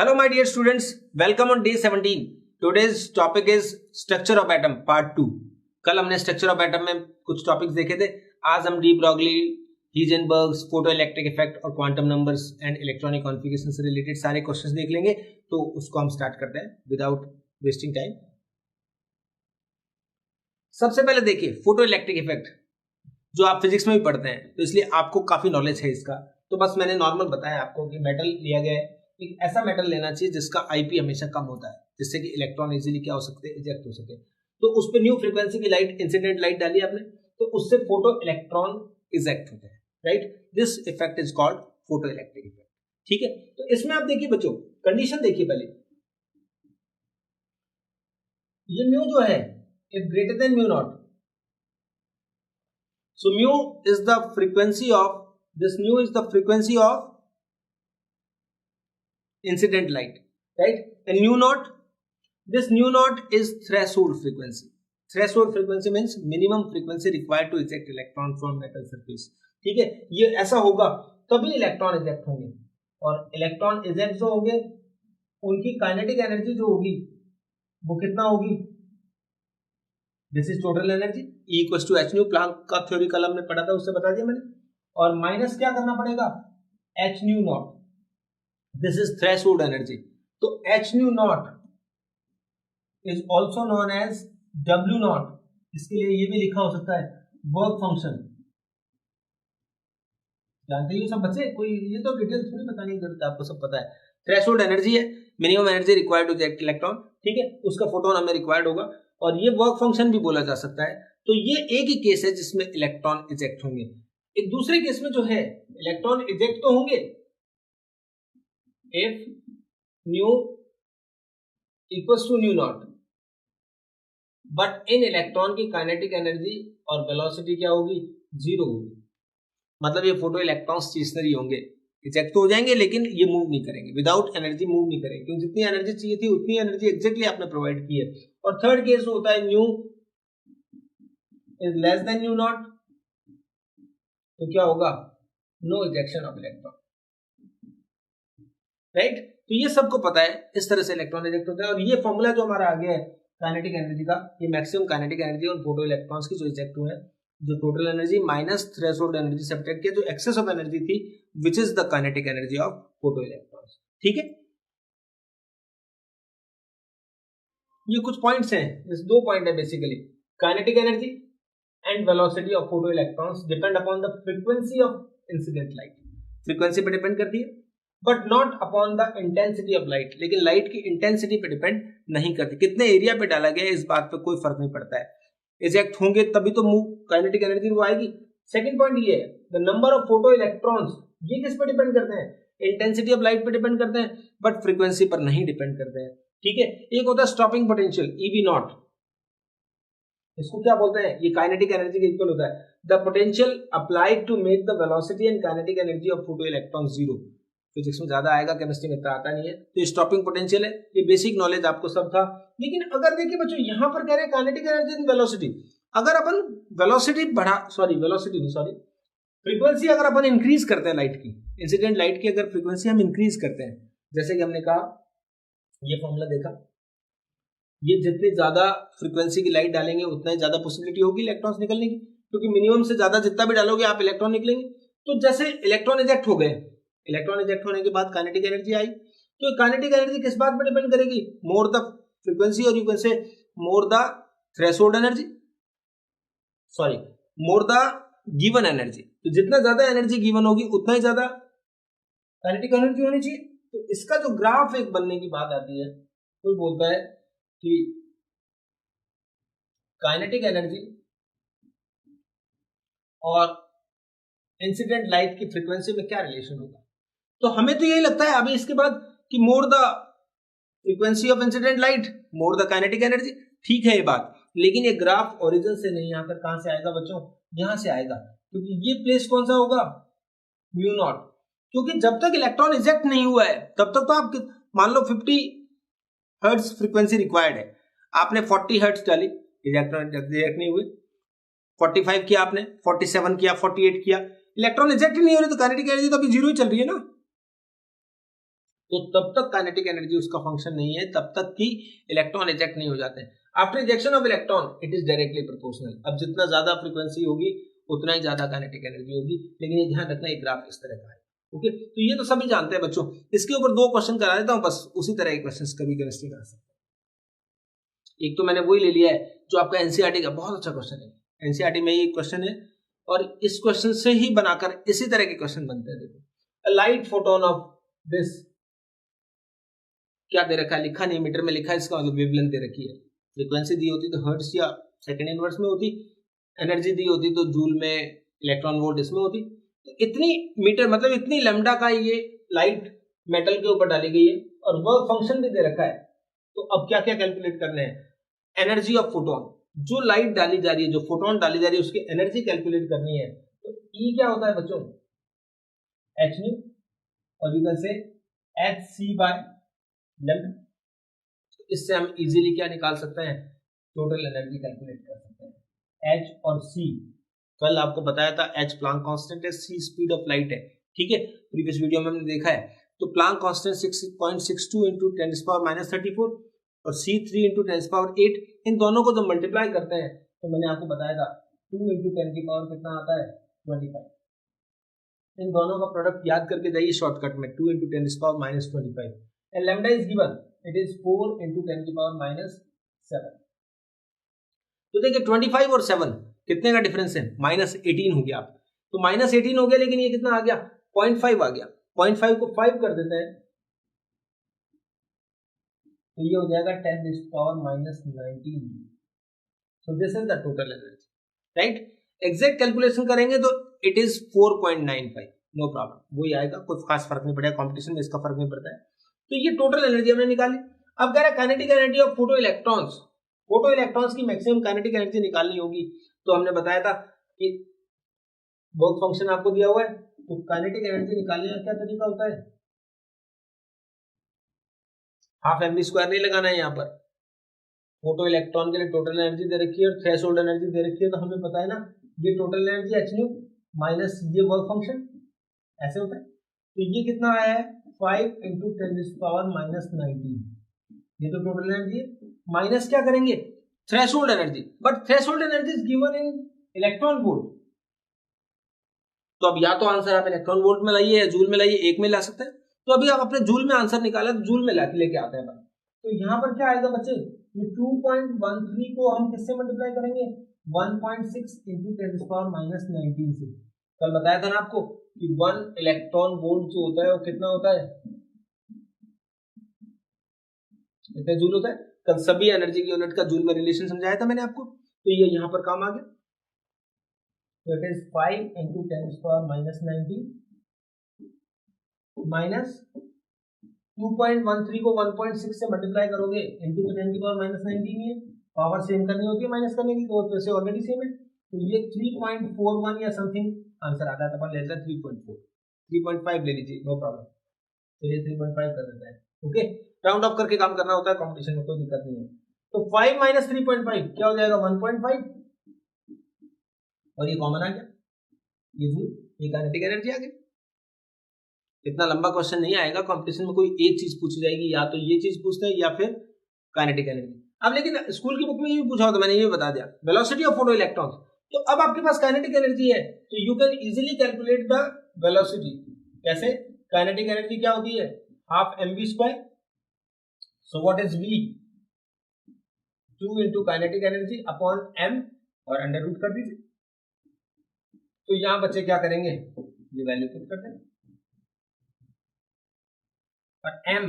Hello my dear students, welcome on day 17. Today's topic is structure of atom part 2. कल हमने structure of atom में कुछ topics देखे थे. आज हम डी ब्रॉगली, हीजेनबर्ग्स, फोटोइलेक्ट्रिक इफेक्ट और quantum numbers and electronic configuration से रिलेटेड सारे क्वेश्चंस देख लेंगे. तो उसको हम स्टार्ट करते हैं विदाउट वेस्टिंग टाइम. सबसे पहले देखिए फोटोइलेक्ट्रिक इफेक्ट, जो आप फिजिक्स में भी पढ़ते हैं तो इसलिए आपको काफी नॉलेज है इसका. तो बस मैंने नॉर्मल बताया आपको कि मेटल लिया गया है, एक ऐसा मेटल लेना चाहिए जिसका आईपी हमेशा कम होता है, जिससे कि इलेक्ट्रॉन इजीली क्या हो सकते हैं, इजेक्ट हो सके. तो उस पर न्यू फ्रीक्वेंसी की लाइट, इंसिडेंट लाइट डाली आपने, तो उससे फोटो इलेक्ट्रॉन इजेक्ट होते हैं. Right, this effect is called photo electric effect. ठीक है, तो इसमें आप देखिए बच्चों, कंडीशन देखिए पहले. ये म्यू जो है is greater than mu naught. So mu is the frequency of incident light, right? And nu naught, this nu naught is threshold frequency. Threshold frequency means minimum frequency required to eject electron from metal surface. ठीक है, ये ऐसा होगा तभी electron eject होंगे, और electron eject जो होंगे उनकी काइनेटिक एनर्जी जो होगी वो कितना होगी? This is total energy, E equals to h nu. Planck का थ्योरी कल हमने पढ़ा था, उससे बता दिया मैंने. और माइनस क्या करना पड़ेगा? H nu naught. This is threshold energy. तो h nu naught is also known as W naught. इसके लिए ये भी लिखा हो सकता है वर्क फंक्शन. जानते ही सब बच्चे, कोई ये तो डिटेल थोड़ी बताने की जरूरत है, आपको सब पता है. थ्रेशोल्ड एनर्जी है, minimum energy required to eject electron. ठीक है, उसका फोटोन हमें रिक्वायर्ड होगा, और ये वर्क फंक्शन भी बोला जा सकता है. तो ये एक ही केस है जिसमें इलेक्ट्रॉन इजेक्ट होंगे. एक दूसरे केस में जो है इलेक्ट्रॉन इजेक्ट तो होंगे if nu equals to nu not, but इन इलेक्ट्रॉन की काइनेटिक एनर्जी और वेलोसिटी क्या होगी? जीरो होगी. मतलब ये फोटो इलेक्ट्रॉन स्टेशनरी होंगे, इजेक्ट तो हो जाएंगे लेकिन ये मूव नहीं करेंगे, विदाउट एनर्जी मूव नहीं करेंगे, क्योंकि जितनी एनर्जी चाहिए थी उतनी एनर्जी एग्जैक्टली आपने प्रोवाइड की है. और थर्ड केस होता है nu is less than nu not, तो क्या होगा? No ejection of electron. Right, तो ये सबको पता है, इस तरह से इलेक्ट्रॉन इजेक्ट होता है. और ये फॉर्मूला जो हमारा आ गया है काइनेटिक एनर्जी का, ये मैक्सिमम काइनेटिक एनर्जी और फोटो इलेक्ट्रॉन्स की जो इजेक्ट हुए हैं, जो total energy minus threshold energy subtract किया, जो एक्सेस ऑफ एनर्जी थी, which is the kinetic energy of photo electrons. ठीक है, ये कुछ पॉइंट्स हैं, इस दो पॉइंट है basically. Kinetic energy and velocity of photo electrons depend upon the frequency of incident light. Frequency पे डिपेंड करती है, but not upon the intensity of light. लेकिन लाइट की इंटेंसिटी पे डिपेंड नहीं करती. कितने एरिया पे डाला गया है इस बात पे कोई फर्क नहीं पड़ता है. इजेक्ट होंगे तभी तो मूव काइनेटिक एनर्जी वो आएगी. सेकंड पॉइंट ये है, the number of photo electrons, ये किस पे डिपेंड करते हैं? इंटेंसिटी ऑफ लाइट पे डिपेंड करते हैं, बट फ्रीक्वेंसी पर नहीं डिपेंड करते हैं. ठीक है, एक होता है स्टॉपिंग पोटेंशियल, EV नॉट. इसको क्या बोलते हैं? ये काइनेटिक एनर्जी के इक्वल होता है. The potential applied to make the velocity and kinetic energy of photo electron zero. Physics में ज्यादा आएगा, केमिस्ट्री में इतना आता नहीं है. तो ये स्टॉपिंग पोटेंशियल है, ये बेसिक नॉलेज आपको सब था. लेकिन अगर देखिए बच्चों, यहां पर कह रहे हैं काइनेटिक एनर्जी एंड वेलोसिटी. अगर अपन वेलोसिटी फ्रीक्वेंसी अगर अपन इंक्रीज करते हैं लाइट की, इंसिडेंट लाइट की अगर फ्रीक्वेंसी हम इंक्रीज करते हैं, जैसे कि हमने कहा, ये फॉर्मूला देखा, ये जितनी ज्यादा फ्रीक्वेंसी की लाइट डालेंगे उतना ही ज्यादा पॉसिबिलिटी होगी इलेक्ट्रॉन्स निकलने की, क्योंकि मिनिमम से ज्यादा जितना भी डालोगे आप इलेक्ट्रॉन निकलेंगे. तो जैसे इलेक्ट्रॉन इजेक्ट हो गए, इलेक्ट्रॉन इजेक्ट होने के बाद काइनेटिक एनर्जी आई, तो काइनेटिक एनर्जी किस बात पर डिपेंड करेगी? मोर द फ्रीक्वेंसी, और यू कैन से more the threshold energy, more the given energy. तो जितना ज्यादा एनर्जी गिवन होगी उतना ही ज्यादा काइनेटिक एनर्जी होनी चाहिए. तो इसका जो ग्राफ एक बनने की बात आती है, कोई बोलता है कि काइनेटिक एनर्जी और इंसिडेंट लाइट की फ्रीक्वेंसी में क्या रिलेशन होगा. तो हमें तो यही लगता है अभी इसके बाद कि more the frequency of incident light more the kinetic energy. ठीक है ये बात, लेकिन ये ग्राफ ओरिजिन से नहीं, यहाँ पर कहां से आएगा बच्चों? यहां से आएगा, क्योंकि ये प्लेस कौन सा होगा? Mu naught. क्योंकि जब तक इलेक्ट्रॉन इजेक्ट नहीं हुआ है तब तक तो आप मान लो 50 हर्ट्ज फ्रीक्वेंसी रिक्वायर्ड है, आपने 40 हर्ट्ज डाली, इलेक्ट्रॉन इजेक्ट नहीं हुए. 45 किया आपने, 47 किया, 48 किया, इलेक्ट्रॉन इजेक्ट नहीं हो रही, तो काइनेटिक एनर्जी तो अभी जीरो ही चल रही है ना. तो तब तक काइनेटिक एनर्जी उसका फंक्शन नहीं है, तब तक कि इलेक्ट्रॉन इजेक्ट नहीं हो जाते हैं। After ejection of electron it is directly proportional. अब जितना ज्यादा फ्रीक्वेंसी होगी उतना ही ज्यादा काइनेटिक एनर्जी होगी, लेकिन ये ध्यान रखना, एक ग्राफ इस तरह का है। ओके, तो ये तो सभी जानते हैं बच्चों। इसके ऊपर 2 क्वेश्चन करा देता हूं, बस उसी तरह के क्वेश्चन कभी केमिस्ट्री में आ सकते हैं। एक तो मैंने वही ले लिया है जो आपका एनसीईआरटी का बहुत अच्छा क्वेश्चन है, एनसीईआरटी में ही क्वेश्चन है, और इस क्वेश्चन से ही बनाकर इसी तरह के क्वेश्चन बनते हैं। देखो, लाइट फोटोन ऑफ दिस, क्या दे रखा है, लिखा नहीं, मीटर में लिखा है, इसका मतलब वेवलेंथ दे रखी है। फ्रीक्वेंसी दी होती तो हर्ट्ज या सेकंड इनवर्स में होती, एनर्जी दी होती तो जूल में, इलेक्ट्रॉन वोल्ट इसमें होती। तो इतनी मीटर मतलब इतनी लैम्डा का ये लाइट मेटल के ऊपर डाली गई है, और वर्क फंक्शन भी दे रखा है। तो अब क्या क्या कैलकुलेट करने हैं, एनर्जी ऑफ फोटोन, जो लाइट डाली जा रही है, जो फोटोन डाली जा रही है, उसकी एनर्जी कैलकुलेट करनी है। तो ई क्या होता है बच्चों, एच न्यू, और you can say h c by lambda. तो इससे हम इजीली क्या निकाल सकते हैं, टोटल एनर्जी कैलकुलेट कर सकते हैं। एच और सी कल आपको बताया था, एच प्लांक कांस्टेंट है, सी स्पीड ऑफ लाइट है, ठीक है, प्रीवियस वीडियो में हमने देखा है। तो प्लांक कांस्टेंट 6.62 इंटू 10⁻34 और सी 3 इंटू 10⁸8, इन दोनों को जब मल्टीप्लाई करते हैं तो मैंने आपको बताया था 2 इंटू 10 की पावर कितना आता है, 25। इन दोनों का प्रोडक्ट याद करके जाइए शॉर्टकट में, 2 into 10⁻25, and lambda is given, it is 4 into 10⁻7। तो देखिए 25 और 7 कितने का डिफरेंस है, -18 हो गया। आप तो -18 हो गया, लेकिन ये कितना आ गया, 0.5 आ गया। 0.5 को 5 कर देते हैं तो ये हो जाएगा 10⁻19। So this is the total energy, right. Exact calculation करेंगे तो इट इज 4.95, नो प्रॉब्लम, वही आएगा, कोई खास फर्क नहीं पड़ेगा, कंपटीशन में इसका फर्क नहीं पड़ता है। तो ये टोटल एनर्जी हमने निकाली। अब कह रहा है kinetic energy of photo electrons, photo electrons की मैक्सिमम काइनेटिक एनर्जी निकालनी होगी। तो हमने बताया था कि वर्क फंक्शन आपको दिया हुआ है, तो काइनेटिक एनर्जी निकालने का क्या तरीका होता है, हाफ mv स्क्वायर नहीं लगाना है यहाँ पर। फोटो इलेक्ट्रॉन के लिए टोटल एनर्जी दे रखी है और थ्रेशोल्ड एनर्जी दे रखी है, तो हमें पता है ना, ये total energy H new minus ये वर्क फंक्शन, ऐसे होता है। तो ये कितना आया है, 5 इंटू 10⁻19, ये तो टोटल एनर्जी है, माइनस क्या करेंगे, threshold energy, but threshold energy is given in electron volt. तो अब या तो आंसर आप इलेक्ट्रॉन वोल्ट में लाइए या जूल में लाइए, एक में ला सकते हैं। तो अभी आप अपने जूल में आंसर निकाला, तो जूल में लेके आते हैं। तो यहाँ पर क्या आएगा बच्चे, ये 2.13 को हम किससे मल्टीप्लाई करेंगे, 1.6 इंटू 10⁻19 से। कल बताया था ना आपको कि 1 इलेक्ट्रॉन वोल्ट जो होता है वो कितना होता है, कितने जूल होता है। कल सभी एनर्जी की यूनिट का जूल में रिलेशन समझाया था मैंने आपको, तो ये यहाँ पर काम आ गया। तो इट इज 5 इंटू 10⁻19 माइनस 2.13 को 1.6 से मल्टीप्लाई करोगे इंटू 10⁻19 है, पावर सेम करनी होती है माइनस करने की, तो वैसे ऑलरेडी सेम है। तो ये 3.41 या समथिंग आंसर आता है, तो अपन लेते हैं 3.4, 3.5 ले लीजिए, नो प्रॉब्लम। चलिए 3.5 कर देते हैं, ओके। राउंड ऑफ करके काम करना होता है कंपटीशन में, कोई दिक्कत नहीं है। तो 5 माइनस 3.5 क्या हो जाएगा, 1.5, और ये कॉमन आ गया, ये जूल, ये काइनेटिक एनर्जी आ गई। इतना लंबा क्वेश्चन नहीं आएगा कंपटीशन में, कोई एक चीज पूछी जाएगी, या तो ये चीज पूछते हैं या फिर काइनेटिक एनर्जी। अब लेकिन स्कूल की बुक में ये पूछा होता, मैंने ये बता दिया, वेलोसिटी ऑफ फोटो इलेक्ट्रॉन्स। तो अब आपके पास काइनेटिक एनर्जी है, तो you can easily calculate the velocity. कैसे, काइनेटिक एनर्जी क्या होती है, half mv square, so what is v, 2 into kinetic energy upon m, और अंडर रूट कर दीजिए। तो यहां बच्चे क्या करेंगे, ये वैल्यू पुट कर देंगे, और m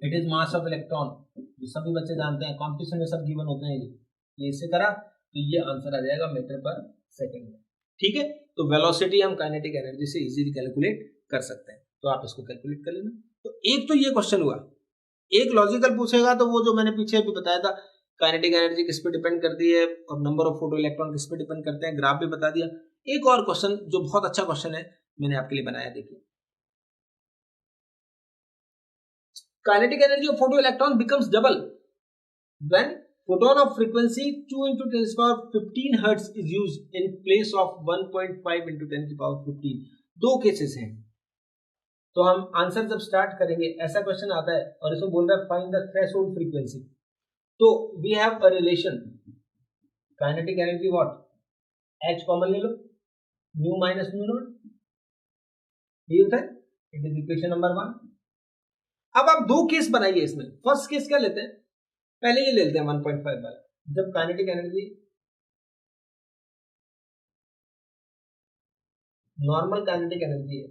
it is mass of electron, जो सभी बच्चे जानते हैं, कंपटीशन में सब गिवन होते हैं। ये इससे करा तो ये आंसर आ जाएगा मीटर पर सेकंड में, ठीक है। तो वेलोसिटी हम काइनेटिक एनर्जी से इजीली कैलकुलेट कर सकते हैं, तो आप इसको कैलकुलेट कर लेना। तो एक तो ये क्वेश्चन हुआ, एक लॉजिकल पूछेगा तो वो जो मैंने पीछे अभी बताया था, काइनेटिक एनर्जी किस पे डिपेंड करती है और नंबर ऑफ फोटो इलेक्ट्रॉन किस पे डिपेंड करते हैं, ग्राफ भी बता दिया। एक और क्वेश्चन जो बहुत अच्छा क्वेश्चन है, मैंने आपके लिए बनाया, देखिए। Kinetic energy of photoelectron becomes double when photon of frequency 2 into 10 to the power 15 hertz is used in place of 1.5 into 10 to the power 15. दो केसेस हैं, तो हम आंसर जब स्टार्ट करेंगे, ऐसा क्वेश्चन आता है और इसमें बोल रहा है फाइंड द थ्रेशोल्ड फ्रीक्वेंसी, तो we have a relation kinetic energy what, h common ले लो, न्यू माइनस न्यू नॉट, ये होता है, इट इज इक्वेशन नंबर 1। अब आप दो केस बनाइए इसमें। फर्स्ट केस क्या लेते हैं, पहले ये ले लेते हैं 1.5 वाला, जब kinetic energy normal kinetic energy है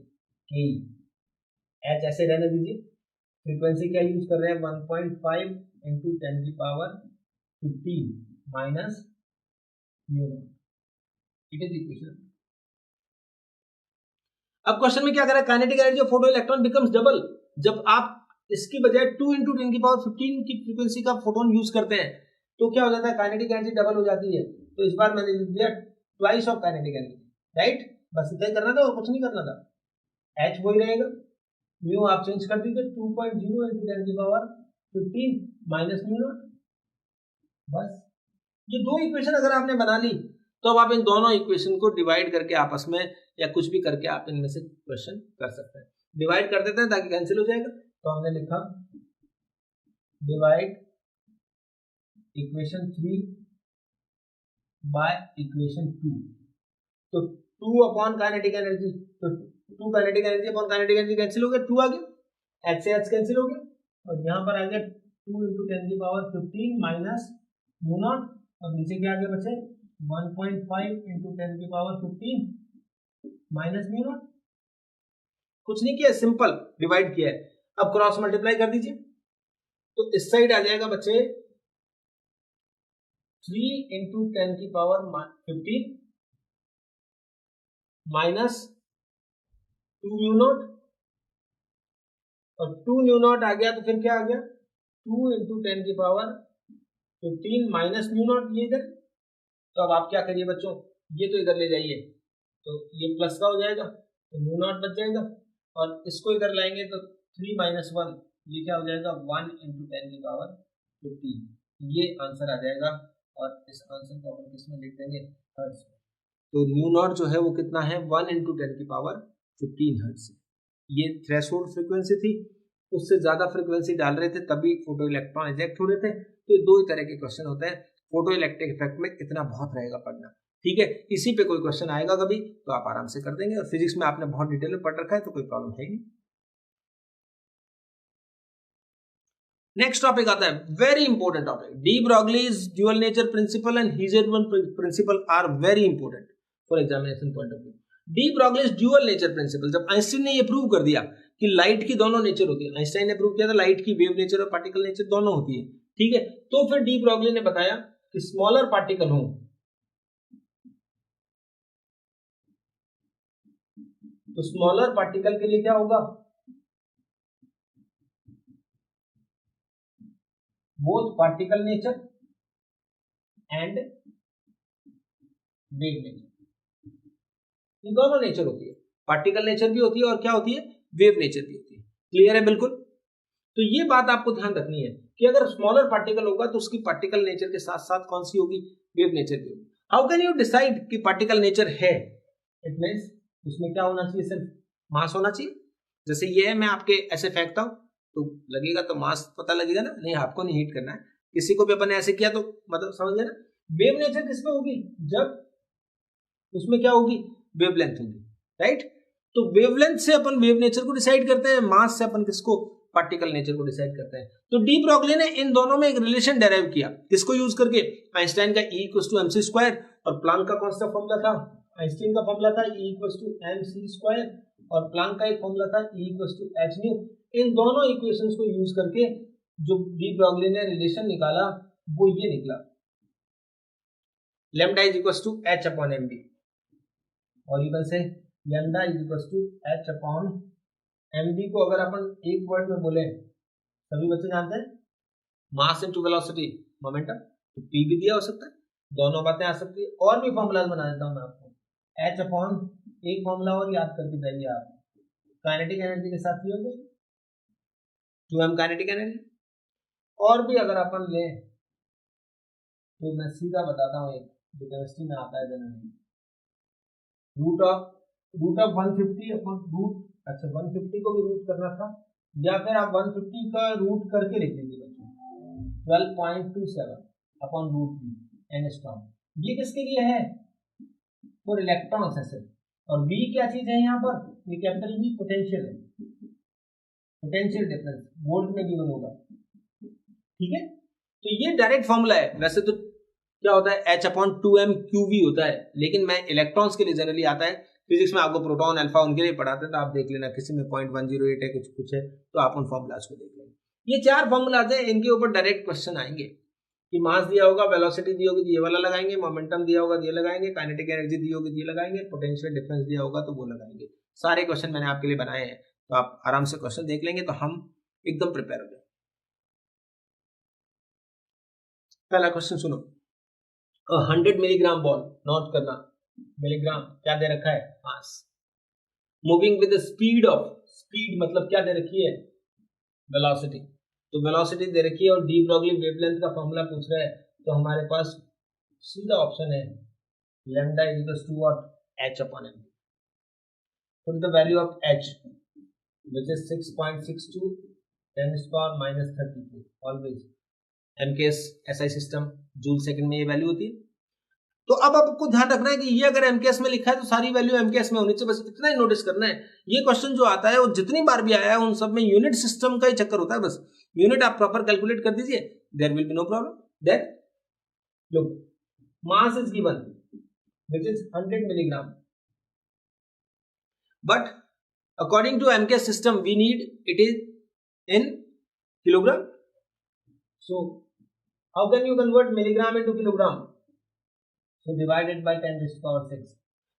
कि एच ऐसे रहने दीजिए, फ्रीक्वेंसी क्या यूज कर रहे हैं 1.5 इंटू 10 की power 15 minus nu not, it is equation. अब क्वेश्चन में क्या कर रहा है, kinetic energy of photo electron becomes double, जब आप इसकी बजाय 2 इंटू 10 की पावर 15 की फ्रीक्वेंसी का फोटोन यूज करते हैं तो क्या हो जाता है, काइनेटिक एनर्जी डबल हो जाती है। तो इस बार मैंने लिख दिया twice of kinetic energy, right, बस इतना ही करना था और कुछ नहीं करना था। एच वही रहेगा, म्यू आप चेंज कर दीजिए 2.0 इंटू 10 की पावर 15 माइनस म्यू नॉट, बस। ये दो इक्वेशन अगर आपने बना ली तो अब आप इन दोनों इक्वेशन को डिवाइड करके आपस में या कुछ भी करके आप इनमें से क्वेश्चन कर सकते हैं। डिवाइड कर देते हैं ताकि कैंसिल हो जाएगा, तो हमने लिखा डिवाइड इक्वेशन 3 बाय इक्वेशन 2, तो 2 अपॉन काइनेटिक एनर्जी, तो 2 kinetic energy upon kinetic energy cancel हो गया, 2 आ गया, एच से एच कैंसिल हो गया और यहाँ पर आ गया 2 इंटू 10 की पावर 15 माइनस म्यू नॉट, और नीचे क्या आ गया बचे 1.5 इंटू 10 की पावर 15 माइनस म्यू नॉट। कुछ नहीं किया, सिंपल डिवाइड किया है। अब क्रॉस मल्टीप्लाई कर दीजिए, तो इस साइड आ जाएगा बच्चे 3 इंटू 10 की पावर 15 माइनस 2 म्यू नॉट, और 2 म्यू नॉट आ गया तो फिर क्या आ गया 2 इंटू 10 की पावर 15 माइनस म्यू नॉट, ये इधर। तो अब आप क्या करिए बच्चों, ये तो इधर ले जाइए, तो ये प्लस का हो जाएगा तो म्यू नॉट बच जाएगा, और इसको इधर लाएंगे तो 3 माइनस 1, ये क्या हो जाएगा 1 इंटू 10 की पावर 15, ये आंसर आ जाएगा। और इस आंसर को अपन किसमें लिख देंगे, हर्ट्ज में। तो न्यू नॉट जो है वो कितना है 1 इंटू 10 की पावर 15 हर्ट्ज। ये थ्रेशोल्ड फ्रीक्वेंसी थी, उससे ज्यादा फ्रीक्वेंसी डाल रहे थे तभी फोटो इलेक्ट्रॉन इजेक्ट हो रहे थे। तो दो ही तरह के क्वेश्चन होते हैं, फोटो इलेक्ट्रिक इफेक्ट में इतना बहुत रहेगा पढ़ना, ठीक है। इसी पे कोई क्वेश्चन आएगा कभी तो आप आराम से कर देंगे, और फिजिक्स में आपने बहुत डिटेल में पढ़ रखा है तो कोई प्रॉब्लम है नहीं। नेक्स्ट टॉपिक आता है very important topic, de Broglie's dual nature principle and Heisenberg principle are very important for examination point of view. De Broglie's dual nature principle, जब आइंस्टीन ने ये प्रूव कर दिया कि लाइट की दोनों नेचर होती है, आइंस्टाइन ने प्रूव किया था लाइट की वेव नेचर और पार्टिकल नेचर दोनों होती है, ठीक है। तो फिर डी ब्रोगली ने बताया कि स्मॉलर पार्टिकल हो तो स्मॉलर पार्टिकल के लिए क्या होगा, both particle nature and wave nature, ये दोनों नेचर होती है, पार्टिकल नेचर भी होती है और क्या होती है, वेव नेचर भी होती है। क्लियर है बिल्कुल। तो ये बात आपको ध्यान रखनी है कि अगर स्मॉलर पार्टिकल होगा तो उसकी पार्टिकल नेचर के साथ साथ कौन सी होगी, वेव नेचर भी होगी। हाउ कैन यू डिसाइड कि पार्टिकल नेचर है, इट मींस उसमें क्या होना चाहिए, सिर्फ मास होना चाहिए। जैसे ये है, मैं आपके ऐसे फेंकता हूं तो लगेगा, तो मास पता लगेगा ना, नहीं आपको नहीं हीट करना है। किसी को भी अपन ऐसे किया तो मतलब समझ गए ना। वेव नेचर किसमें होगी, जब उसमें क्या होगी, वेवलेंथ होगी, राइट। तो वेवलेंथ से अपन वेव नेचर को डिसाइड करते हैं, मास से अपन किसको, पार्टिकल नेचर को डिसाइड करते हैं। तो डी ब्रोगली ने इन दोनों में एक रिलेशन डेराइव किया, किसको यूज करके, आइंस्टाइन का E = mc² और प्लांक का कौन सा फॉर्मूला था, आइंस्टीन का फॉर्मूला था E = mc² और प्लांक का एक फॉर्मूला था E = hν। इन दोनों इक्वेशंस को यूज करके जो डी ब्रोगली ने रिलेशन निकाला वो ये निकला, लैम्डा = h/mv, और यू कैन से लैम्डा = h/mv को अगर अपन एक वर्ड में बोले, सभी बच्चे जानते हैं मास इनटू वेलोसिटी मोमेंटम, तो p भी दिया हो सकता है, दोनों बातें आ सकती है। और भी फॉर्मूला बना देता हूं मैं आपको, h/, एक फॉर्मूला और याद करके जाइए आप, काइनेटिक एनर्जी के साथ ही हो गई 2m काइनेटिक एनर्जी। और भी अगर अपन ले तो मैं सीधा बताता हूँ, एक जो केमिस्ट्री में आता है generally, root of root of 150 upon root, अच्छा 150 को भी रूट करना था, या फिर आप 150 का रूट करके लिख लीजिए बच्चों, 12.27 अपॉन रूट बी एंगस्ट्रॉम। ये किसके लिए है? फॉर इलेक्ट्रॉन्स है सर। और बी क्या चीज है यहाँ पर? ये कैपिटल बी पोटेंशियल है, पोटेंशियल डिफरेंस वोल्ट में गिवन होगा, ठीक है। तो ये डायरेक्ट फॉर्मूला है। वैसे तो क्या होता है, H अपॉन 2m QV होता है, लेकिन मैं इलेक्ट्रॉन्स के लिए जनरली आता है। फिजिक्स में आपको प्रोटॉन अल्फा उनके लिए पढ़ाते हैं, तो आप देख लेना, किसी में 0.108 है, कुछ कुछ है, तो आप उन फॉर्मूलाज को देख लेंगे। ये 4 फॉर्मूलाज है, इनके ऊपर डायरेक्ट क्वेश्चन आएंगे कि मास दिया होगा, वेलोसिटी दी होगी तो ये वाला लगाएंगे, मोमेंटम दिया होगा तो ये लगाएंगे, काइनेटिक एनर्जी दी होगी तो ये लगाएंगे, पोटेंशियल डिफरेंस दिया होगा तो वो लगाएंगे। सारे क्वेश्चन मैंने आपके लिए बनाए हैं, तो आप आराम से क्वेश्चन देख लेंगे तो हम एकदम प्रिपेयर हो जाए। पहला क्वेश्चन सुनो, 100 मिलीग्राम बॉल, नोट करना, मिलीग्राम क्या दे रखा है? Mass. Moving with speed of, speed मतलब क्या दे रखी है? वेलोसिटी। तो वेलोसिटी दे रखी है और डी ब्रॉगली वेवलेंथ का फॉर्मूला पूछ रहा है, तो हमारे पास सीधा ऑप्शन है lambda is equal to what? h upon m। Put the value of h which is 6.62 10 power minus 34, always MKS SI system joule second में ये वैल्यू होती है। तो अब आपको ध्यान रखना है कि ये अगर एमकेएस में लिखा है तो सारी वैल्यू एमकेएस में होनी चाहिए, बस इतना ही नोटिस करना है। ये क्वेश्चन जो आता है वो जितनी बार भी आया है उन सब में यूनिट सिस्टम का ही चक्कर होता है, बस यूनिट आप प्रॉपर कैलकुलेट कर दीजिए, there will be no problem. That look, mass is given which is 100 milligram, but according to MKS system we need it is in kilogram. So how can you convert milligram into kilogram? So divided by 10 raised to power 6,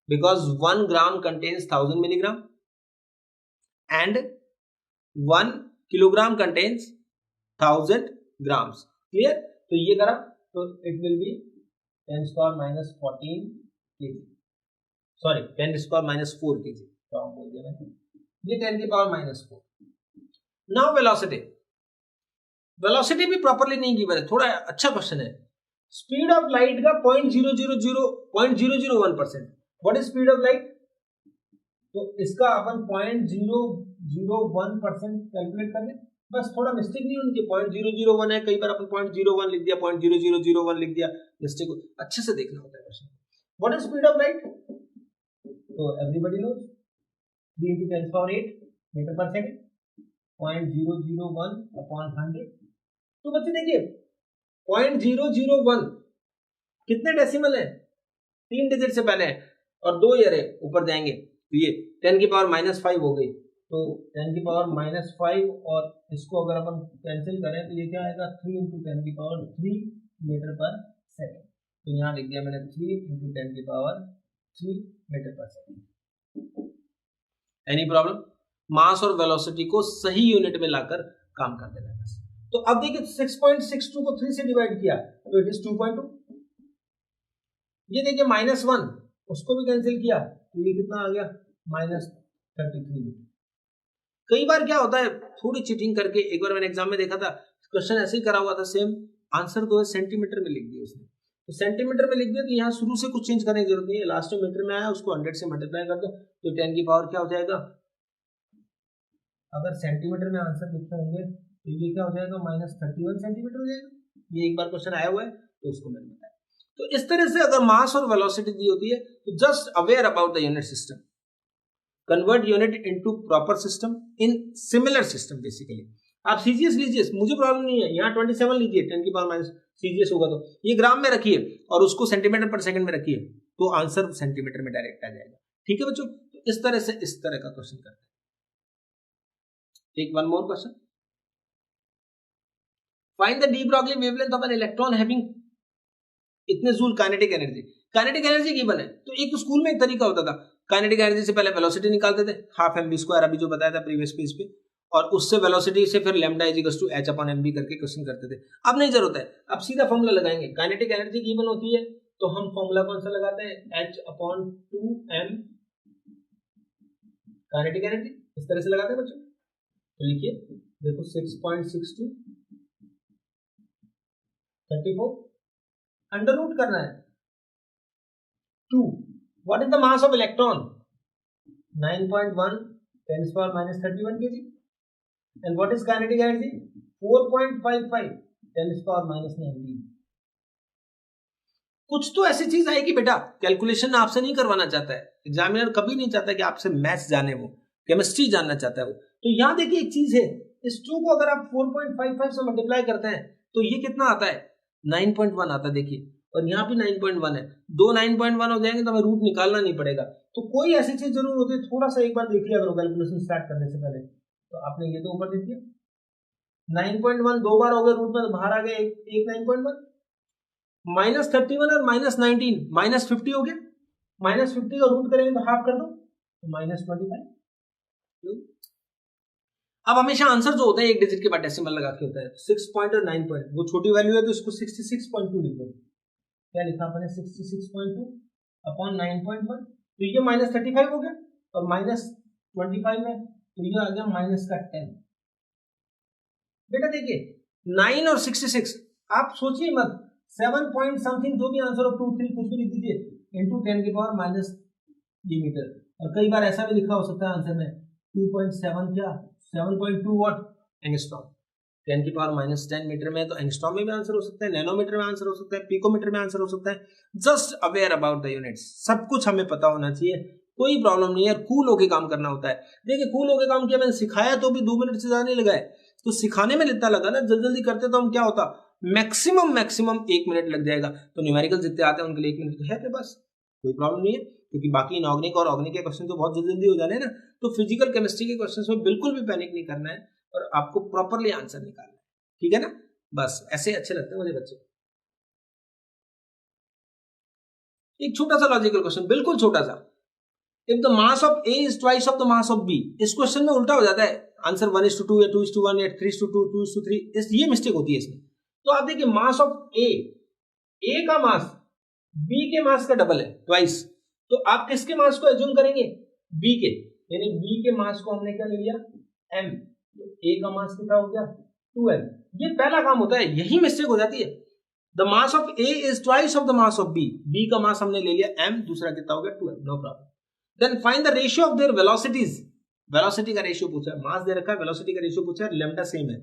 because 1 gram contains 1000 milligram and 1 kilogram contains 1000 grams. Clear? तो ये करा तो it will be 10 to power minus 14 kg, sorry 10 to power minus 4 kg, wrong बोल दिया मैंने, ये 10 की power minus 4। Now velocity, velocity भी प्रॉपर्ली नहीं गिवन है, थोड़ा अच्छा क्वेश्चन है। स्पीड ऑफ लाइट का 0.001%, what is speed of light? तो इसका अपन 0.001% कैलकुलेट कर ले, बस थोड़ा मिस्टेक नहीं होनी चाहिए, 0.001 है, कई बार अपन 0.01 लिख दिया, 0.0001 लिख दिया, मिस्टेक अच्छे से देखना होता है question. What is speed of light? तो everybody knows 3 into 10 power 8 metre पर सेकंड, 0.001 अपॉन 100। तो बच्चे देखिए 0.001 कितने डेसिमल है? 3 डिजिट से पहले है और 2 ईयर है, ऊपर जाएंगे तो ये 10 की पावर माइनस 5 हो गई, तो 10 की पावर माइनस 5 और इसको अगर अपन कैंसिल करें तो ये क्या आएगा? 3 into 10 की पावर 3 मीटर पर सेकंड। तो यहाँ लिख दिया मैंने 3 into 10 की पावर 3 मीटर पर सेकंड। Any problem? मास और वेलोसिटी को सही यूनिट में लाकर काम कर देना बस। तो अब देखिए 6.62 को 3 से डिवाइड किया तो इट इज 2.2। ये देखिए -1 उसको भी कैंसिल किया तो ये कितना आ गया? -33 मीटर। कई बार क्या होता है, थोड़ी चीटिंग करके, एक बार मैंने एग्जाम में देखा था क्वेश्चन ऐसे ही करा हुआ था सेम, आंसर को सेंटीमीटर में लिख दिया उसने, तो सेंटीमीटर में लिख दिया तो यहाँ शुरू से कुछ चेंज करने की जरूरत नहीं है, लास्ट में मीटर में आया उसको 100 से मल्टीप्लाई कर दो तो 10 की पावर क्या हो जाएगा? अगर सेंटीमीटर में आंसर लिखे होंगे तो ये क्या हो जाएगा? -31 सेंटीमीटर हो जाएगा। ये एक बार क्वेश्चन आया हुआ है तो उसको मैंने बताया। तो इस तरह से अगर मास और वेलोसिटी दी होती है तो just aware about the unit system, convert unit into proper system in similar system. Basically आप सीजीएस लीजिए, मुझे प्रॉब्लम नहीं है, यहाँ 27 लीजिए 10 की पावर माइनस, सीजीएस होगा तो ये ग्राम में रखिए और उसको सेंटीमीटर पर सेकंड में रखिए तो आंसर सेंटीमीटर में डायरेक्ट आ जाएगा। ठीक है बच्चों, तो इस तरह से इस तरह का क्वेश्चन करते हैं। Take one more question, find the de Broglie wavelength of an electron having इतने joule kinetic energy. Kinetic energy given है तो एक स्कूल में एक तरीका होता था, काइनेटिक एनर्जी से पहले वेलोसिटी निकालते थे, हाफ एम बी स्क्वायर, अभी जो बताया था प्रीवियस पेज पे, और उससे वेलोसिटी से फिर lambda is equal to h upon mv करके क्वेश्चन करते थे। अब नहीं जरूरत है, अब सीधा फॉर्मूला लगाएंगे। काइनेटिक एनर्जी गिवन होती है तो हम फॉर्मूला कौन सा लगाते हैं? h upon 2m kinetic energy, इस तरह से लगाते हैं बच्चों। तो लिखिए, देखो 6.62 34 अंडर रूट करना है 2, what is the mass of electron? 9.1 10 power minus 31 kg. And what is kinetic energy? 4.55 10 power minus 19. कुछ तो ऐसी चीज आएगी बेटा, कैलकुलेशन आपसे नहीं करवाना चाहता है एग्जामिनर, कभी नहीं चाहता कि आपसे मैथ्स जाने, वो केमिस्ट्री जानना चाहता है वो। तो यहां देखिए एक चीज है, इस 2 को अगर आप 4.55 से मल्टीप्लाई करते हैं तो ये कितना आता है? 9.1 आता है देखिए, और यहाँ भी 9.1 है, दो 9.1 हो जाएंगे तो हमें रूट निकालना नहीं पड़ेगा। तो कोई ऐसी चीज जरूर होती है, थोड़ा सा एक बार देख लिया करो कैलकुलेशन स्टार्ट करने से पहले। तो आपने ये तो ऊपर देख लिया 9.1 दो बार हो गए रूट में, तो बाहर आ गया एक 9.1, माइनस 31 और माइनस 19 माइनस 50 हो गया, माइनस 50 का रूट करेंगे तो हाफ कर दो तो माइनस 25। अब हमेशा आंसर जो होता है एक डिजिट के बाद डेसिमल लगा के होता है, 6 पॉइंट और 9 पॉइंट, वो छोटी वैल्यू है तो इसको 66.2 लिख दो। क्या लिखा अपने? 66.2 अपॉन 9.1, तो ये माइनस 35 हो गया और माइनस 25 है तो ये आ गया माइनस का 10। बेटा देखिए 9 और 66, आप सोचिए मत, 7 पॉइंट समथिंग जो भी आंसर हो 2 3 कुछ भी लिख दीजिए इंटू 10 की पावर माइनस ये मीटर। और कई बार ऐसा भी लिखा हो सकता है आंसर में 2.7 क्या 7.2 व्हाट एंगस्ट्रॉम, 10 की पावर माइनस 10 मीटर में, तो एंगस्ट्रॉम में भी आंसर हो सकता है, नैनोमीटर में आंसर हो सकता है, पिकोमीटर में आंसर हो सकता है। Just aware about the units, सब कुछ हमें पता होना चाहिए, कोई प्रॉब्लम नहीं है, कूल होके काम करना होता है। देखिए कूल होके काम किया, मैंने सिखाया तो भी 2 मिनट से ज्यादा नहीं लगाए, तो सिखाने में जितना लगा ना, जल्दी जल्दी करते तो हम क्या होता, मैक्सिमम 1 मिनट लग जाएगा। तो न्यूमेरिकल जितने आते हैं उनके लिए 1 मिनट तो है अपने पास, कोई प्रॉब्लम नहीं है, क्योंकि बाकी इनऑर्गेनिक और ऑर्गेनिक के क्वेश्चन तो बहुत जल्दी जल्दी हो जाने हैं ना। तो फिजिकल केमिस्ट्री के क्वेश्चंस में बिल्कुल भी पैनिक नहीं करना है और आपको प्रॉपरली आंसर निकालना है, ठीक है ना। बस ऐसे अच्छे लगते हैं मुझे बच्चे। एक छोटा सा लॉजिकल क्वेश्चन, बिल्कुल छोटा सा, if the mass of A is twice of the mass of B, इस क्वेश्चन में उल्टा हो जाता है आंसर 1:2 या 2:1 या 3:2 2:3, ये मिस्टेक होती है इसमें। तो आप देखिए मास ऑफ ए का मास बी के मास का डबल है, ट्वाइस, तो आप किसके मास को एज्यूम करेंगे? बी के, यानी बी के मास को हमने क्या ले लिया? m, तो ए का मास कितना हो गया? 2m। ये पहला काम होता है, यही मिस्टेक हो जाती है। The mass of A is twice of the mass of B, B का मास हमने ले लिया m, दूसरा कितना हो गया? 2m, no problem. Then find the ratio of their velocities, velocity का रेशियो पूछा है, मास दे रखा है, वेलोसिटी का रेशियो पूछा है, लैम्डा सेम है।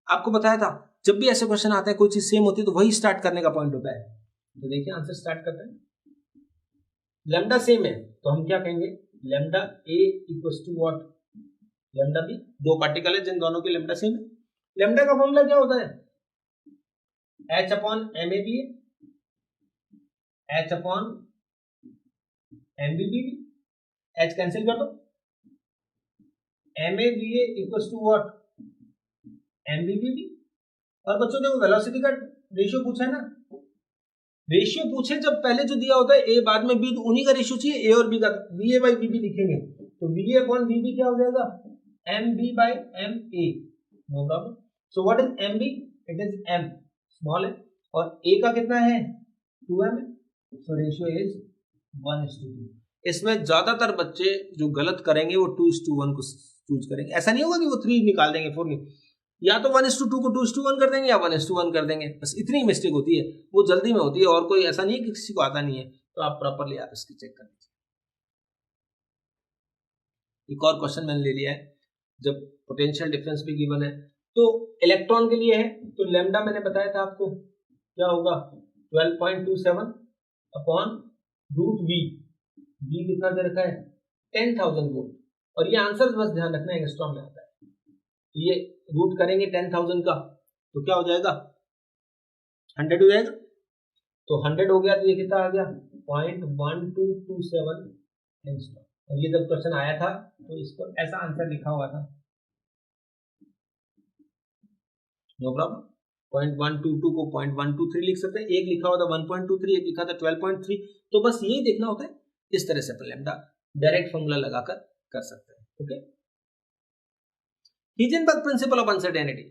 आपको बताया था जब भी ऐसे क्वेश्चन आते हैं कोई चीज सेम होती है तो वही स्टार्ट करने का पॉइंट होता है। तो देखिए आंसर स्टार्ट करते हैं, लैम्डा सेम है तो हम क्या कहेंगे? Lambda A equals to what? Lambda B, दो पार्टिकल है जिन दोनों के लैम्डा सेम है। लैम्डा का फॉर्मूला क्या होता है? h upon M A B, h upon M B B, h cancel कर दो, M A B equals to what? M B B B. और बच्चों देखो वेलोसिटी का रेशियो पूछा है ना, रेशियो पूछे जब पहले जो दिया होता है ए बाद में बी, तो उन्हीं का रेशियो चाहिए, ए और बी का, B A by B B लिखेंगे तो B A upon B B क्या हो जाएगा? M B by M A, no problem. So what is M B? It is M small है, और ए का कितना है? 2m है, सो रेशियो इज 1:2। इसमें ज्यादातर बच्चे जो गलत करेंगे वो 2:1 को चूज करेंगे, ऐसा नहीं होगा कि वो 3 निकाल देंगे 4 नहीं, या तो 1:2 को 2:1 कर देंगे या 1:1 कर देंगे, बस इतनी मिस्टेक होती है, वो जल्दी में होती है, और कोई ऐसा नहीं है कि किसी को आता नहीं है। तो आप प्रॉपरली आप इसकी चेक कर लीजिए। एक और क्वेश्चन मैंने ले लिया है, जब पोटेंशियल डिफरेंस भी गिवन है, तो इलेक्ट्रॉन के लिए है, तो लैम्डा मैंने बताया था आपको क्या होगा? 12.27 अपॉन रूट वी, वी कितना दे रखा है? 10,000 वोल्ट, और ये आंसर बस ध्यान रखना एंगस्ट्रॉम में आता है। तो ये रूट करेंगे 10,000 का तो क्या हो जाएगा? 100 हो जाएगा, तो 100 हो गया तो ये कितना आ गया? 0.1227 एंगस्ट्रॉम। और ये जब क्वेश्चन आया था तो इसको ऐसा आंसर लिखा हुआ था, नो प्रॉब्लम। 0.122 को 0.123 लिख सकते हैं, एक लिखा हुआ था 1.23, एक लिखा था 12.3, तो बस यही देखना होता है, इस तरह से अपन लैम्डा डायरेक्ट फॉर्मूला लगाकर कर सकते हैं। Okay, Heisenberg principle of uncertainty,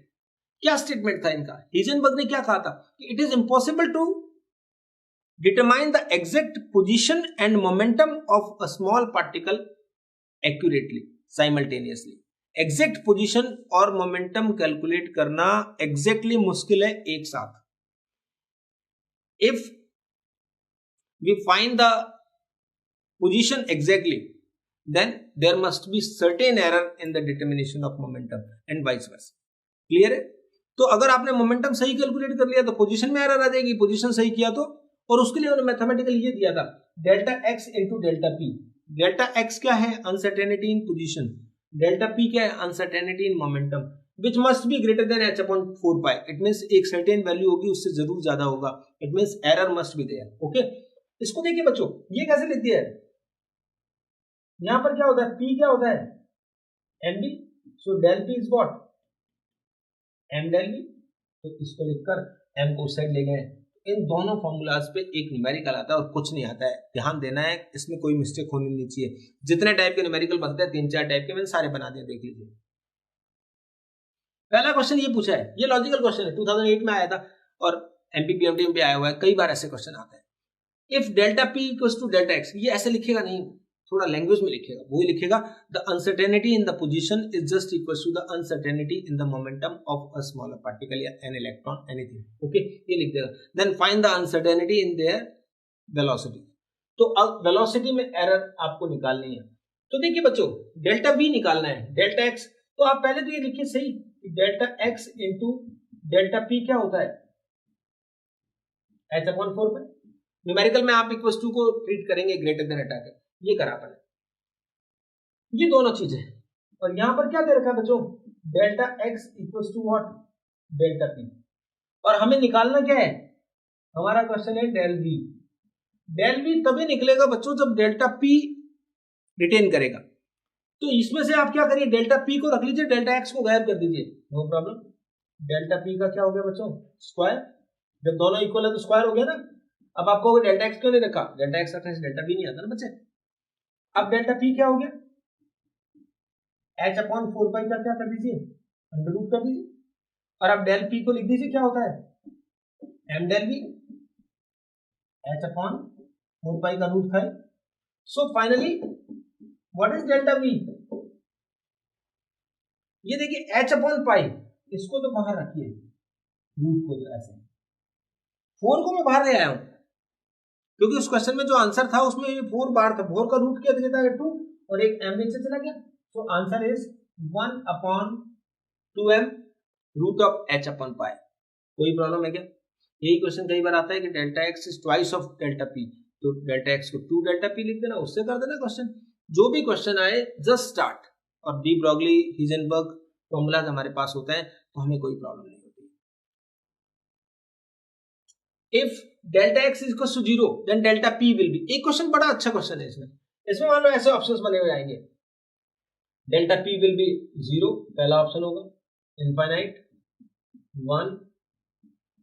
क्या स्टेटमेंट था इनका? हिजेनबर्ग ने क्या कहा था कि it is impossible to determine the exact position and momentum of a small particle accurately simultaneously. Exact position और मोमेंटम कैलकुलेट करना एग्जैक्टली मुश्किल है एक साथ। If we find the position exactly, then there must be certain error in the determination of momentum and vice versa. Clear है? तो अगर आपने मोमेंटम सही कैलकुलेट कर लिया तो पोजीशन में एरर आ जाएगी, पोजीशन सही किया तो, और उसके लिए उन्होंने मैथमेटिकल ये दिया था delta x into delta P. Delta x क्या है? अनसर्टेनिटी इन पोजीशन. डेल्टा पी क्या है? Uncertainty in momentum, which must be greater than h upon 4 pi. It means एक certain value होगी, उससे जरूर ज्यादा होगा. It means error must be there. Okay? इसको देखिए बच्चों, ये कैसे लिख दिया है? यहां पर क्या होता है? P क्या होता है? mb. So del P is what? m del v. तो इसको लिखकर m को उस साइड ले गए. इन दोनों फॉर्मूलाज पे एक न्यूमेरिकल आता है और कुछ नहीं आता है. ध्यान देना है, इसमें कोई मिस्टेक होनी नहीं चाहिए. जितने टाइप के न्यूमेरिकल बनते हैं, 3-4 टाइप के, मैंने सारे बना दिए, देख लीजिए. पहला क्वेश्चन ये पूछा है, ये लॉजिकल क्वेश्चन है, 2008 में आया था और एमपीपीएमटी में भी आया हुआ है. कई बार ऐसे क्वेश्चन आते हैं. If delta P equals to delta X, ये ऐसे लिखेगा नहीं, थोड़ा लैंग्वेज में लिखेगा. वो ही लिखेगा the uncertainty in the position is just equals to the uncertainty in the momentum of a smaller particle या एन इलेक्ट्रॉन, एनीथिंग. ओके, ये लिख देगा. Then find the uncertainty in their velocity. तो अब वेलोसिटी में एरर आपको निकालनी है. तो देखिए बच्चों, डेल्टा वी निकालना है, डेल्टा एक्स. तो आप पहले तो ये लिखिए सही, delta x into delta P क्या होता है? h अपॉन 4 पाई. न्यूमेरिकल में आप इक्वल्स टू को ट्रीट करेंगे ग्रेटर देन हटा के. ये करा अपन, ये दोनों चीजें. और यहां पर क्या दे रखा है बच्चों? Delta X equals to what? Delta P. और हमें निकालना क्या है? हमारा क्वेश्चन है डेल वी. डेल वी तभी निकलेगा बच्चों जब डेल्टा पी रिटेन करेगा. तो इसमें से आप क्या करिए, डेल्टा पी को रख लीजिए, डेल्टा एक्स को गायब कर दीजिए, नो प्रॉब्लम. डेल्टा पी का क्या हो गया बच्चों? स्क्वायर. जब दोनों इक्वल है तो स्क्वायर हो गया ना. अब आपको डेल्टा एक्स क्यों नहीं रखा? डेल्टा एक्स रखने से डेल्टा पी नहीं आता ना बच्चे. अब डेल्टा पी क्या हो गया? h अपॉन 4 पाई का क्या कर दीजिए? अंडर रूट कर दीजिए. और अब डेल पी को लिख दीजिए, क्या होता है? m del V, h upon 4 pi का root 5. So finally what is delta V? ये देखिए h अपॉन पाई, इसको तो बाहर रखिए, रूट को तो ऐसे, 4 को मैं बाहर ले आया हूं क्योंकि उस क्वेश्चन में जो आंसर था उसमें 4 बार था. 4 का रूट क्या देता है? 2, और एक m नीचे चला गया. तो answer is 1 upon 2m root of h upon pi. कोई प्रॉब्लम है क्या? यही क्वेश्चन कई बार आता है कि delta X is twice of delta P, तो डेल्टा एक्स को 2 डेल्टा पी लिख देना, उससे कर देना क्वेश्चन. जो भी क्वेश्चन आए जस्ट स्टार्ट. और डी ब्रॉगली, हिजेनबर्ग फॉर्मूलाज हमारे पास होते हैं, तो हमें कोई प्रॉब्लम नहीं होती. If delta X is equal to 0 then delta P will be. एक क्वेश्चन बड़ा अच्छा क्वेश्चन है इसमें मान लो ऐसे ऑप्शंस बने हुए आएंगे. डेल्टा पी विल बी 0, पहला ऑप्शन होगा. इनफाइनाइट, 1,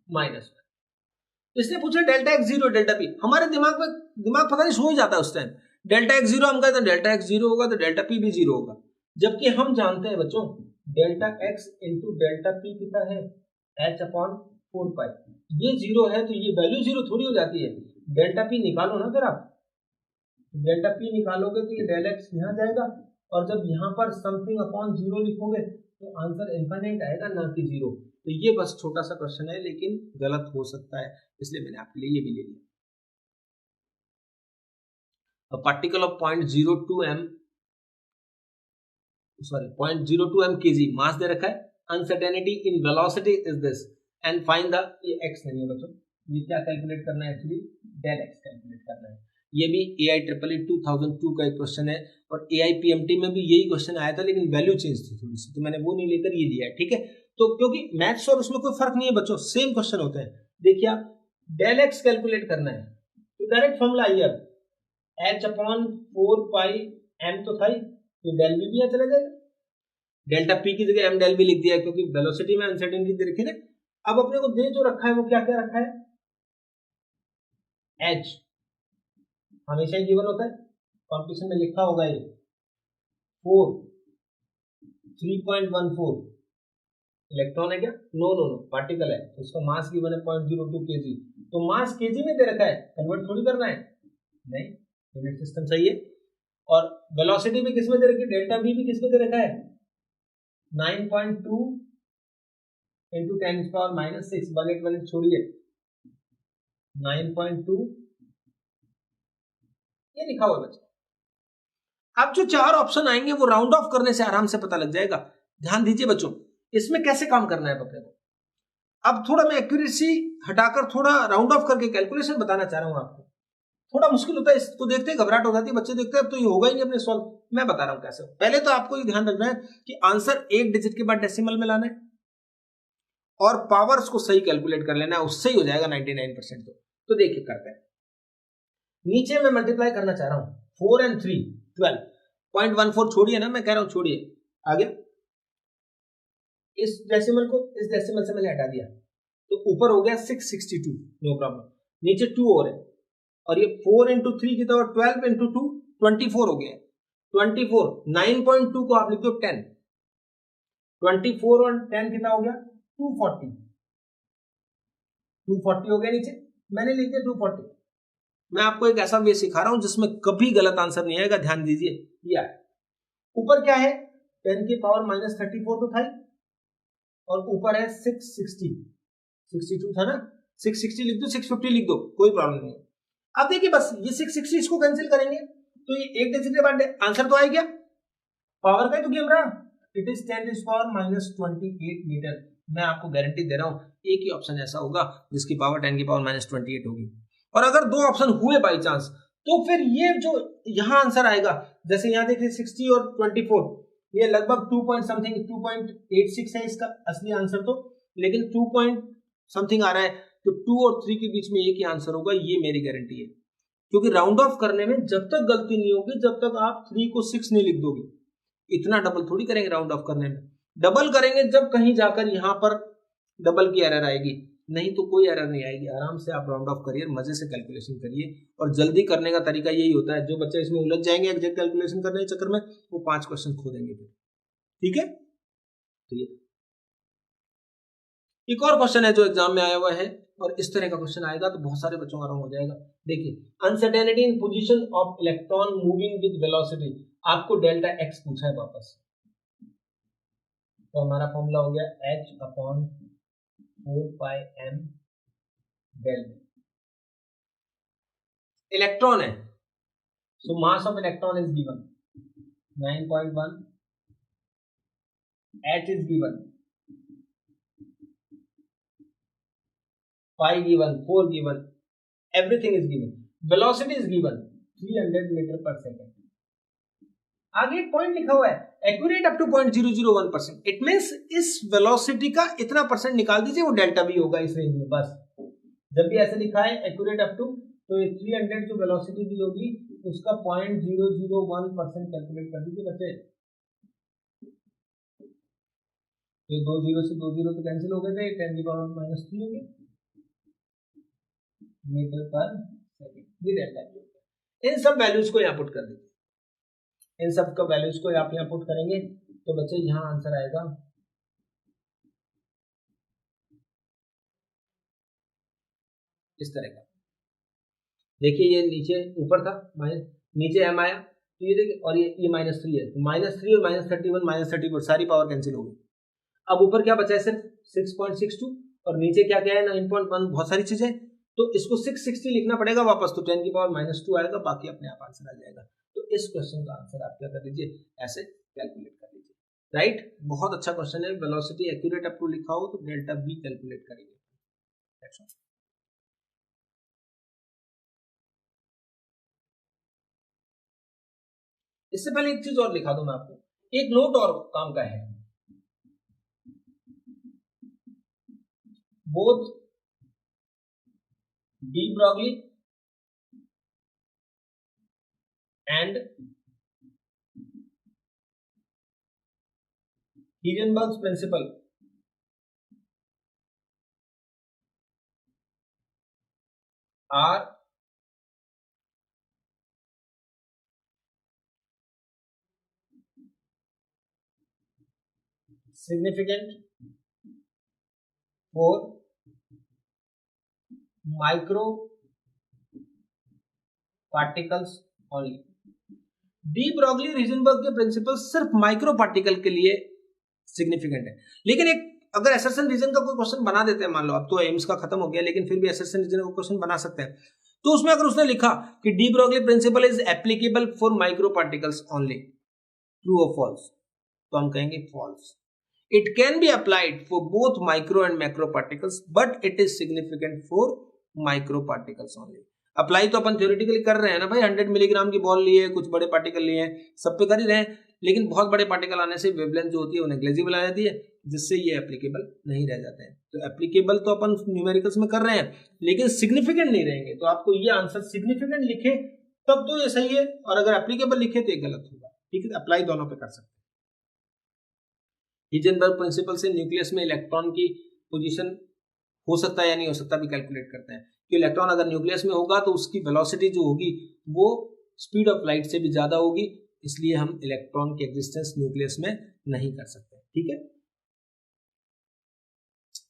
-1. इसने पूछा डेल्टा एक्स 0 डेल्टा पी. हमारे दिमाग पता नहीं सो ही जाता है उस टाइम. डेल्टा एक्स 0 हम कहते हैं, डेल्टा एक्स 0 होगा तो डेल्टा पी भी 0 होगा. जबकि हम जानते हैं बच्चों delta x into delta P कितना है? h अपॉन 4 पाई. ये 0 है तो ये वैल्यू 0 थोड़ी हो जाती है. डेल्टा पी निकालो ना फिर आप. डेल्टा पी निकालोगे तो ये डेल एक्स यहाँ जाएगा, और जब यहाँ पर समथिंग अपॉन 0 लिखोगे तो आंसर इनफाइनाइट आएगा, ना कि 0. तो ये बस छोटा सा क्वेश्चन है, लेकिन गलत हो सकता है, इसलिए मैंने आपके लिए ये भी ले लिया. A particle of 0.02 m 0.02 kg मास दे रखा है. Uncertainty in velocity is this and find the, ये x नहीं है बच्चों, ये क्या कैलकुलेट करना है? एक्चुअली डेल x कैलकुलेट करना है. ये भी AIEEE 2002 का एक क्वेश्चन है, और AIPMT में भी यही क्वेश्चन आया था, लेकिन वैल्यू चेंज थी थोड़ी सी, तो मैंने वो नहीं लेकर ये लिया है. ठीक है, तो क्योंकि मैथ्स और उसमें कोई फर्क नहीं है बच्चों, सेम क्वेश्चन होते हैं. देखिए आप डेल एक्स कैलकुलेट करना है तो डायरेक्ट फॉर्मूला आइए, h अपॉन 4 पाई m तो था ही, ये डेल वी भी यहाँ चला जाएगा. डेल्टा पी की जगह m डेल वी लिख दिया क्योंकि वेलोसिटी में अनसर्टेनिटी दे रखी है. अब अपने को दे जो रखा है वो क्या क्या रखा है? h हमेशा ही गिवन होता है, कॉम्पिटिशन में लिखा होगा ये 3.14 इलेक्ट्रॉन है क्या? नो नो नो, पार्टिकल है, उसका मास गिवन है 0.02 kg. तो मास केजी में दे रखा है, कन्वर्ट थोड़ी करना है, नहीं, यूनिट सिस्टम सही है. और वेलोसिटी भी किस में दे रखी है? डेल्टा वी भी किस में दे रखा है? 9.2 इंटू 10⁻⁻6, 1 छोड़िए, 9.2 ये लिखा हुआ बच्चा. अब जो 4 ऑप्शन आएंगे वो राउंड ऑफ करने से आराम से पता लग जाएगा। ध्यान दीजिए बच्चों, इसमें कैसे काम करना है अपने को। अब थोड़ा मैं एक्यूरेसी हटाकर थोड़ा राउंड ऑफ करके कैलकुलेशन बताना चाह रहा हूं आपको। थोड़ा मुश्किल होता है, इसको देखते ही घबराहट हो जाती है, बच्चे देखते हैं अब तो ये होगा ही नहीं अपने सॉल्व। मैं बता रहा हूं कैसे। पहले तो आपको ये ध्यान रखना है कि आंसर एक डिजिट के बाद डेसिमल में लाना है और पावर्स को सही कैलकुलेट कर लेना है, उससे ही हो जाएगा 99%। तो देखिए करते हैं। नीचे मैं मल्टीप्लाई करना चाह रहा हूं 4 and 3 12.14 छोड़िए ना, मैं कह रहा हूं छोड़िए, आ गया। इस डेसिमल को इस डेसिमल से मैंने हटा दिया तो ऊपर हो गया 662, नो प्रॉब्लम। नीचे 2 और है और ये 4 into 3 कितना हुआ, 12 into 2 24 हो गया। 24 9.2 को आप लिख दो 10, 24 और 10 कितना हो गया 240 हो गया। नीचे मैंने लिख दिया 240। मैं आपको एक ऐसा वे सिखा रहा हूं जिसमें कभी गलत आंसर नहीं आएगा, ध्यान दीजिए। ये है ऊपर क्या है 10 की पावर -34 तो था और ऊपर है 660, 62 था ना, 660 लिख दो, 650 लिख दो, कोई प्रॉब्लम नहीं है। अब देखिए बस ये 660 इसको कैंसिल करेंगे तो ये एक डिजिट के बाद आंसर तो आ गया, पावर का ही तो गेम रहा। It is 10⁻28 metre. मैं आपको गारंटी दे रहा हूं एक ही ऑप्शन ऐसा होगा जिसकी पावर 10 की पावर -28 होगी। और अगर 2 ऑप्शन हुए बाई चांस तो फिर ये जो यहां आंसर आएगा, जैसे यहां देखिए 60 और 24, ये लगभग 2 पॉइंट समथिंग 2.86 है इसका असली आंसर तो, लेकिन 2 पॉइंट समथिंग आ रहा है तो 2 और 3 के बीच में एक ही आंसर होगा, ये मेरी गारंटी है। क्योंकि राउंड ऑफ करने में जब तक गलती नहीं होगी जब तक आप 3 को 6 नहीं लिख दोगे। इतना डबल थोड़ी करेंगे राउंड ऑफ करने में, डबल करेंगे जब कहीं जाकर यहां पर डबल की एरर आएगी, नहीं तो कोई एरर नहीं आएगी। आराम से आप राउंड ऑफ करिए, मजे से कैलकुलेशन करिए। और जल्दी करने का तरीका यही होता है, जो बच्चे इसमें उलझ जाएंगे एग्जैक्ट कैलकुलेशन करने के चक्कर में वो 5 क्वेश्चन खो देंगे फिर। ठीक है, ठीक। एक और क्वेश्चन है जो एग्जाम में आया हुआ है और इस तरह का क्वेश्चन आएगा तो बहुत सारे बच्चों का रंग हो जाएगा। देखिए, uncertainty in position of electron moving with velocity, आपको डेल्टा एक्स पूछा है वापस। तो हमारा फॉर्मूला हो गया H/4πm डेल। इलेक्ट्रॉन है, so mass of electron is given 9.1, H is given 5 given, 4 given, everything is given. Velocity is given 300 metre पर सेकेंड। आगे एक पॉइंट लिखा हुआ है accurate up to 0.001%। It means इस वेलोसिटी का इतना परसेंट निकाल दीजिए, वो डेल्टा वी होगा इस रेंज में। बस जब भी ऐसे लिखा है एक्यूरेट अप टू, तो ये 300 जो वेलोसिटी दी होगी उसका 0.001% कैलकुलेट कर दीजिए बच्चे। तो 2 0 से 2 0 तो कैंसिल हो गए थे, 10 की पावर -3 हो गई मीटर पर सेकेंड, ये डेल्टा वी होगा। इन सब वैल्यूज को यहाँ पुट कर दीजिए, इन सब का वैल्यूज को आप यहाँ पुट करेंगे तो बच्चे यहाँ आंसर आएगा इस तरह का। देखिए ये नीचे ऊपर था नीचे m आया तो ये देखिए, और ये -3 है तो -3 और -31 -34 सारी पावर कैंसिल हो गई। अब ऊपर क्या बचा है सिर्फ 6.62 और नीचे क्या क्या है 9.1, बहुत सारी चीजें, तो इसको 660 लिखना पड़ेगा वापस, तो 10 की पावर -2 आएगा, बाकी अपने आप आंसर आ जाएगा। तो इस क्वेश्चन का आंसर आप क्या कर लीजिए, ऐसे कैलकुलेट कर लीजिए। राइट, बहुत अच्छा क्वेश्चन है। वेलोसिटी एक्यूरेट अप टू लिखा हो तो डेल्टा वी कैलकुलेट करेंगे। इससे पहले एक चीज और लिखा दूं मैं आपको, एक नोट और काम का है। Both de Broglie and Heisenberg's principle are significant for micro particles only। De Broglie और हिजनबर्ग के प्रिंसिपल सिर्फ माइक्रो पार्टिकल के लिए सिग्निफिकेंट है। लेकिन एक अगर एसर्शन रीजन का कोई क्वेश्चन बना देते हैं, मान लो अब तो एम्स का खत्म हो गया, लेकिन फिर भी एसर्शन रीजन का क्वेश्चन बना सकते हैं, तो उसमें अगर उसने लिखा कि de Broglie principle is applicable for micro particles only, true और फॉल्स, तो हम कहेंगे false. It can be applied for both micro and macro particles but it is significant for micro particles only. Apply तो अपन theoretically कर रहे हैं ना भाई, 100 मिलीग्राम की बॉल लिए, कुछ बड़े पार्टिकल लिए हैं, सब पे कर ही रहे हैं, लेकिन बहुत बड़े पार्टिकल आने से वेवलेंथ जो होती है वो नेग्लिजिबल आ जाती है, जिससे ये एप्लीकेबल नहीं रह जाते हैं। तो एप्लीकेबल तो अपन न्यूमेरिकल्स में कर रहे हैं, लेकिन सिग्निफिकेंट नहीं रहेंगे। तो आपको ये आंसर सिग्निफिकेंट लिखे तब तो ये सही है, और अगर एप्लीकेबल लिखे तो ये गलत होगा। ठीक है, अप्लाई दोनों पे कर सकते हैं। हिजेनबर्ग प्रिंसिपल से न्यूक्लियस में इलेक्ट्रॉन की पोजीशन हो सकता है या नहीं हो सकता भी कैलकुलेट करते हैं कि इलेक्ट्रॉन अगर न्यूक्लियस में होगा तो उसकी वेलोसिटी जो होगी वो स्पीड ऑफ लाइट से भी ज्यादा होगी, इसलिए हम इलेक्ट्रॉन की एग्जिस्टेंस न्यूक्लियस में नहीं कर सकते। ठीक है,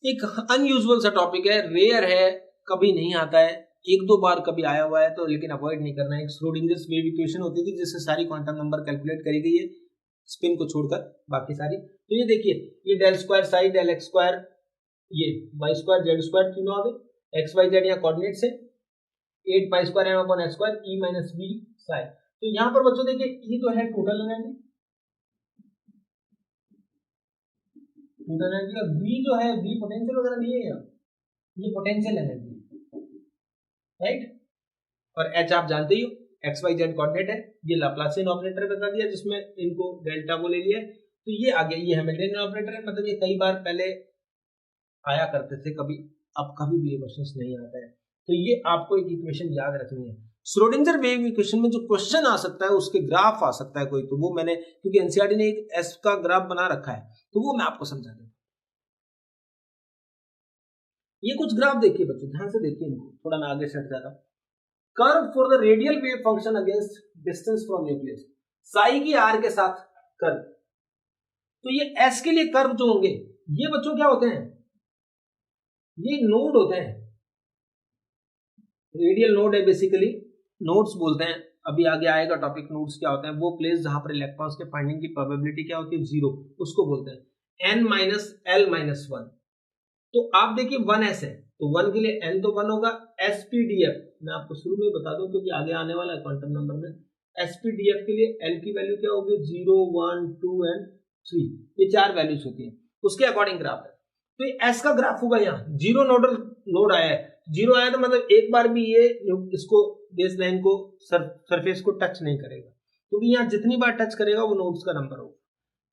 एक अनयूजुअल सा टॉपिक है, रेयर है, कभी नहीं आता है, एक दो बार कभी आया हुआ है तो, लेकिन अवॉइड नहीं करना है। एक श्रोडिंगर्स वेव इक्वेशन होती थी जिससे सारी क्वांटम नंबर कैलकुलेट करी गई है, स्पिन को छोड़कर बाकी सारी। तो ये देखिए, ये del square psi del X square, ये वाई स्क्वायर जेड स्क्वायर तीनों आ गए, एक्स वाई जेड यहाँ कोऑर्डिनेट से 8 pi square M upon H square E minus B psi. तो यहाँ पर बच्चों देखिए, ई तो है टोटल एनर्जी, टोटल एनर्जी, और बी जो है, बी पोटेंशियल वगैरह नहीं है, ये पोटेंशियल एनर्जी, राइट। और एच आप जानते ही हो, एक्स वाई जेड कोऑर्डिनेट है, ये लाप्लासियन ऑपरेटर बता दिया जिसमें इनको डेल्टा को ले लिया है। तो ये आ गया, ये हैमिल्टनियन ऑपरेटर है, मतलब ये कई बार पहले आया करते थे, कभी अब कभी भी ये क्वेश्चन नहीं आता है। तो ये आपको एक इक्वेशन याद रखनी है। श्रोडिंगर वेव इक्वेशन में जो क्वेश्चन आ सकता है उसके ग्राफ आ सकता है कोई, तो वो मैंने, क्योंकि एनसीईआरटी ने एक एस का ग्राफ बना रखा है, तो वो मैं आपको समझा दूं। ये कुछ ग्राफ देखिए बच्चों, ध्यान से देखिए इनको, थोड़ा मैं आगे चढ़ जाता हूं। Curve for the radial wave function against distance from nucleus, Sai की आर के साथ कर्व। तो ये एस के लिए कर्व जो होंगे, ये बच्चों क्या होते हैं, ये नोड होते हैं, रेडियल नोड है बेसिकली, नोड्स बोलते हैं। अभी आगे आएगा टॉपिक, नोड्स क्या होते हैं, वो प्लेस जहां पर इलेक्ट्रॉन्स के फाइंडिंग की प्रोबेबिलिटी क्या होती है, 0, उसको बोलते हैं n माइनस एल माइनस 1। तो आप देखिए 1s है, तो 1 के लिए n तो 1 होगा। एसपीडीएफ मैं आपको शुरू में बता दूं क्योंकि आगे आने वाला है क्वांटम नंबर में। एसपीडीएफ के लिए l की वैल्यू क्या होगी, 0 1 2 एंड 3, ये 4 वैल्यूज होती हैं, उसके अकॉर्डिंग ग्राफ है। तो ये एस का ग्राफ होगा, यहाँ जीरो नोडल नोड आया है, जीरो आया तो मतलब एक बार भी ये इसको बेस लाइन को सरफेस को टच नहीं करेगा, क्योंकि यहाँ जितनी बार टच करेगा वो नोड्स का नंबर होगा।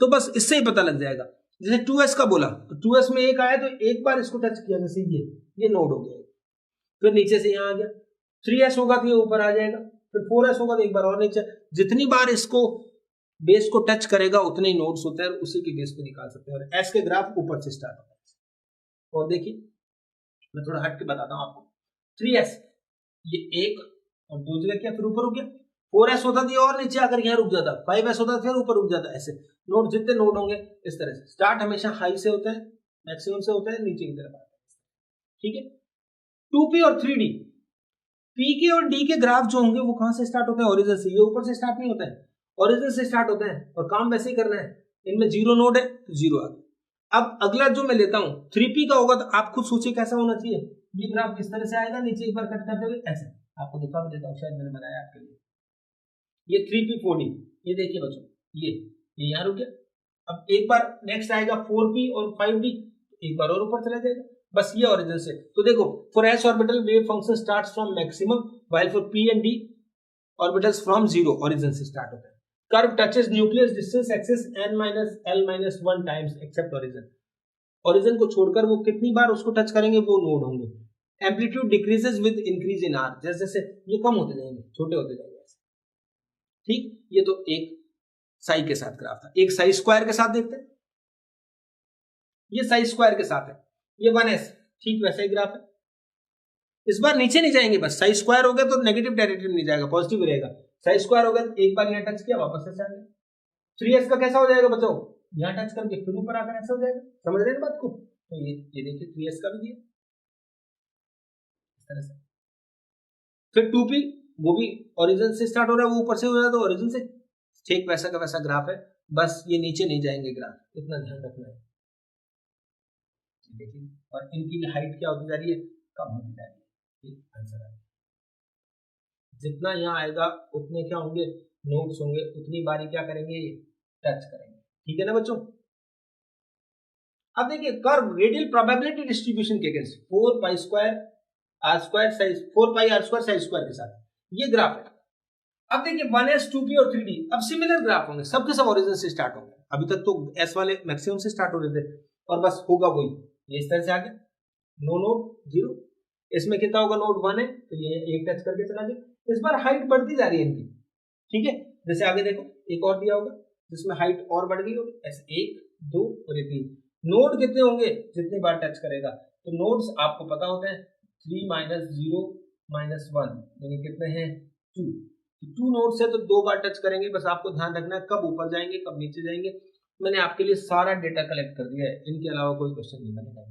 तो बस इससे ही पता लग जाएगा। जैसे 2s का बोला, तो 2s में एक आया तो एक बार इसको टच किया, जैसे ये नोड हो गया, फिर नीचे से यहाँ आ गया। 3s होगा तो ये ऊपर आ जाएगा, फिर 4s होगा तो एक बार और नीचे, जितनी बार इसको बेस को टच करेगा उतने ही नोड्स होते हैं, और उसी के बेस पे निकाल सकते हैं। और एस के ग्राफ ऊपर से स्टार्ट होता है। और देखिए मैं थोड़ा हट के बताता हूं आपको, 3s ये एक और दो जगह क्या, फिर ऊपर रुक गया। 4s होता तो ये और नीचे आकर यहाँ रुक जाता, 5s होता फिर ऊपर रुक जाता। ऐसे नोड जितने नोड होंगे इस तरह से, स्टार्ट हमेशा हाई से होता है, मैक्सिमम से होता है, नीचे की तरफ आता है। ठीक है, 2p और 3d, p के और d के ग्राफ जो होंगे वो कहां से स्टार्ट होते हैं, ओरिजिन से। ये ऊपर से स्टार्ट नहीं होता है, ओरिजिन से स्टार्ट होते हैं, और काम वैसे ही करना है। इनमें जीरो नोड है तो जीरो आ गया। अब अगला जो मैं लेता हूं 3p का होगा, तो आप खुद सोचिए कैसा होना चाहिए। ये ग्राफ किस तरह से आएगा, नीचे एक बार कट करते हुए ऐसे, आपको दिखा भी देता हूं, शायद मैंने बनाया आपके लिए। ये 3p 4d, ये देखिए बच्चों, ये यहां रुक गया। अब एक बार नेक्स्ट आएगा 4p और 5d, एक बार और ऊपर चला जाएगा। बस ये ओरिजिन से। तो देखो, for s orbital wave function starts from maximum, while for p and d orbitals from zero, origin से स्टार्ट होता है। Curve touches nucleus distance axis n minus l minus 1 times except origin. Origin को छोड़कर वो कितनी बार उसको touch करेंगे, वो नोड होंगे। Amplitude decreases with increase in r, जैसे जैसे ये कम होते जाएंगे, छोटे होते जाएंगे। ठीक, ये तो एक साई के साथ ग्राफ था। एक साई स्क्वायर के साथ देखते हैं, ये साई स्क्वायर के साथ है, ये 1s, ठीक वैसा ही ग्राफ है। इस बार नीचे नहीं जाएंगे, बस साई स्क्वायर हो गया तो नेगेटिव डायरेक्टिव नहीं जाएगा, पॉजिटिव रहेगा। साई स्क्वायर हो गया तो एक बार यहाँ टच किया, वापस से आ गया। 3s का कैसा हो जाएगा बच्चों, यहाँ टच करके फिर ऊपर आकर ऐसा हो जाएगा। समझ रहे हैं बात को। तो ये देखिए 3s का भी दिया इस तरह से। फिर 2p, वो भी ओरिजिन से स्टार्ट हो रहा है, वो ऊपर से हो रहा है, तो ओरिजिन से ठीक वैसा का वैसा ग्राफ है। बस ये नीचे नहीं जाएंगे ग्राफ, इतना ध्यान रखना है। देखिए, और इनकी हाइट क्या होती जा रही है, कम होती जा रही है। ये आंसर है। जितना यहाँ आएगा उतने क्या होंगे, नोड्स होंगे, उतनी बारी क्या करेंगे, टच करेंगे। ठीक है ना बच्चों। अब देखिए कर्व रेडियल प्रोबेबिलिटी डिस्ट्रीब्यूशन के against 4 pi square R square size 4 pi R square size square के साथ ये ग्राफ है। अब देखिए 1s 2p और 3d अब सिमिलर ग्राफ होंगे, सबके सब ओरिजिन से स्टार्ट होंगे। अभी तक तो s वाले मैक्सिमम से स्टार्ट हो रहे थे और बस होगा वही, ये इस तरह से आगे नो नोड 0, इसमें कितना होगा, नोड 1 है तो ये एक टच करके चला गया। इस बार हाइट बढ़ती जा रही है इनकी, ठीक है। जैसे आगे देखो एक और दिया होगा जिसमें हाइट और बढ़ गई होगी, ऐसे 1 2 और ये 3। नोड कितने होंगे, जितनी बार टच करेगा। तो नोड्स आपको पता होते हैं 3 माइनस 0 माइनस 1 यानी कितने हैं 2। 2 नोड्स है तो 2 बार टच करेंगे, बस आपको ध्यान रखना है कब ऊपर जाएंगे कब नीचे जाएंगे। मैंने आपके लिए सारा डेटा कलेक्ट कर दिया है, इनके अलावा कोई क्वेश्चन नहीं बनेगा।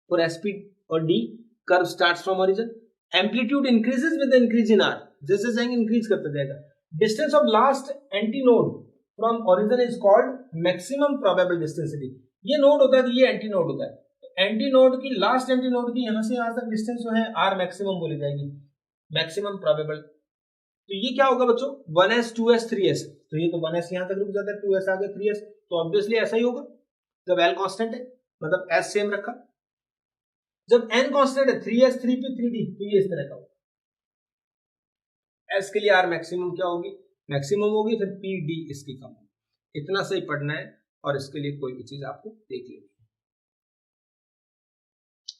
For SP और D curve starts from origin, amplitude increases with the increase in R, जैसे जाएंगे इंक्रीज करते जाएगा। Distance of last antinode from origin is called maximum probable distance। ये नोड होता है तो ये एंटी नोड होता है, तो एंटी नोड की लास्ट एंटी नोड की यहां से यहां तक डिस्टेंस जो है R मैक्सिमम बोली जाएगी, मैक्सिमम प्रोबेबल। तो ये क्या होगा बच्चों 1s 2s 3s, तो ये तो 1s यहां तक रुक जाता है, 2s आगे 3s, तो ऑब्वियसली ऐसा ही होगा जब L कांस्टेंट है, मतलब S सेम रखा। जब n कांस्टेंट है 3s 3p 3d तो ये इस तरह का होगा। s के लिए r मैक्सिमम क्या होगी, मैक्सिमम होगी, फिर p d इसकी कम होगी। इतना सही पढ़ना है और इसके लिए कोई भी चीज आपको देख लेनी है।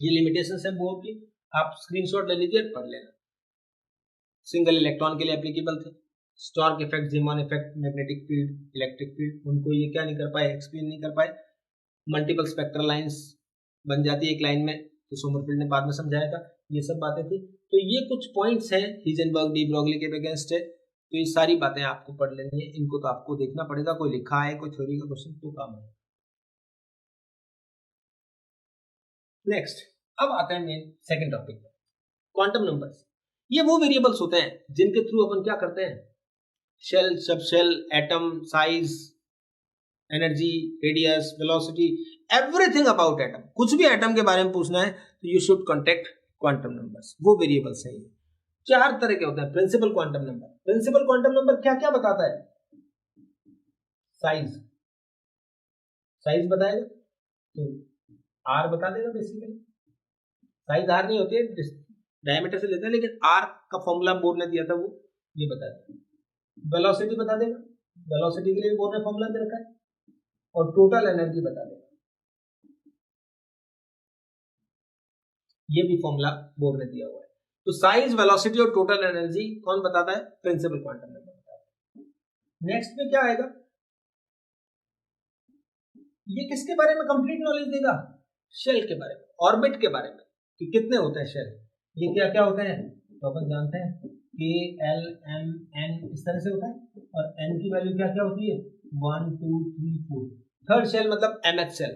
ये लिमिटेशंस है बोर्ड की, आप स्क्रीनशॉट ले लीजिए पढ़ लेना। सिंगल इलेक्ट्रॉन के लिए एप्लीकेबल थे, Stark effect, Zeeman effect, magnetic field, electric field, उनको ये क्या नहीं कर पाए, एक्सप्लेन नहीं कर पाए। मल्टीपल स्पेक्ट्रल लाइंस बन जाती है एक लाइन में, तो सोमरफील्ड ने बाद में समझाया था, ये सब बातें थी। तो ये कुछ पॉइंट्स हैं हिजेनबर्ग डी ब्रोगली के अगेंस्ट है, तो ये सारी बातें आपको पढ़ लेनी है, इनको तो आपको देखना पड़ेगा, कोई लिखा है कोई थ्योरी का क्वेश्चन तो काम है। नेक्स्ट अब आता है main second topic, quantum numbers. ये वो वेरिएबल्स होते हैं जिनके थ्रू अपन क्या करते हैं, shell, subshell, atom, size, energy, radius, velocity, everything about atom, कुछ भी एटम के बारे में पूछना है तो you should contact quantum numbers. वो वेरिएबल्स है ये, 4 तरह के होते हैं। Principal quantum number, principal quantum number क्या क्या बताता है, साइज, साइज बताएगा तो आर बता देगा बेसिकली, साइज आर नहीं होती है, डायमीटर से लेते हैं, लेकिन आर का फॉर्मूला बोर्ड ने दिया था वो ये बता देगा। वेलोसिटी बता देगा, वेलोसिटी के लिए बोर्ड ने फॉर्मूला दे रखा है, और टोटल एनर्जी बता देगा, ये भी फॉर्मूला बोर्ड ने दिया हुआ है। तो साइज, वेलोसिटी और टोटल एनर्जी कौन बताता है, प्रिंसिपल क्वांटम नंबर बताता है। नेक्स्ट में क्या आएगा, ये किसके बारे में कंप्लीट नॉलेज देगा, शेल के बारे में, ऑर्बिट के बारे में कि कितने होते हैं शेल, ये क्या क्या होते हैं, तो अपन जानते हैं K L M N इस तरह से होता है, और N की वैल्यू क्या क्या होती है 1 2 3 4, थर्ड शेल मतलब MH शेल,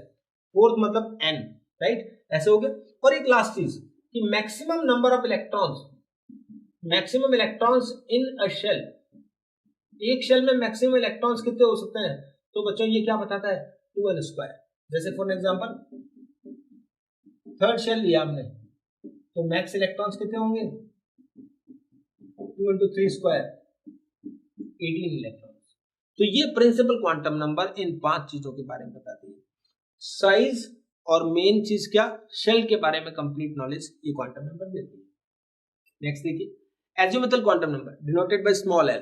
फोर्थ मतलब N, राइट, ऐसे हो गया। और एक लास्ट चीज कि maximum number of electrons, maximum electrons in a shell, एक शेल में मैक्सिमम इलेक्ट्रॉन्स कितने हो सकते हैं, तो बच्चों ये क्या बताता है 2n स्क्वायर। जैसे फॉर एग्जांपल थर्ड शेल लिया हमने तो मैक्स इलेक्ट्रॉन्स कितने होंगे 2 into 3 स्क्वायर 18 इलेक्ट्रॉन्स। तो ये प्रिंसिपल क्वांटम नंबर इन 5 चीजों के बारे में बताती है, साइज और मेन चीज क्या, शेल के बारे में कंप्लीट नॉलेज ये क्वांटम नंबर देती है। नेक्स्ट देखिए azimuthal quantum number denoted by small L,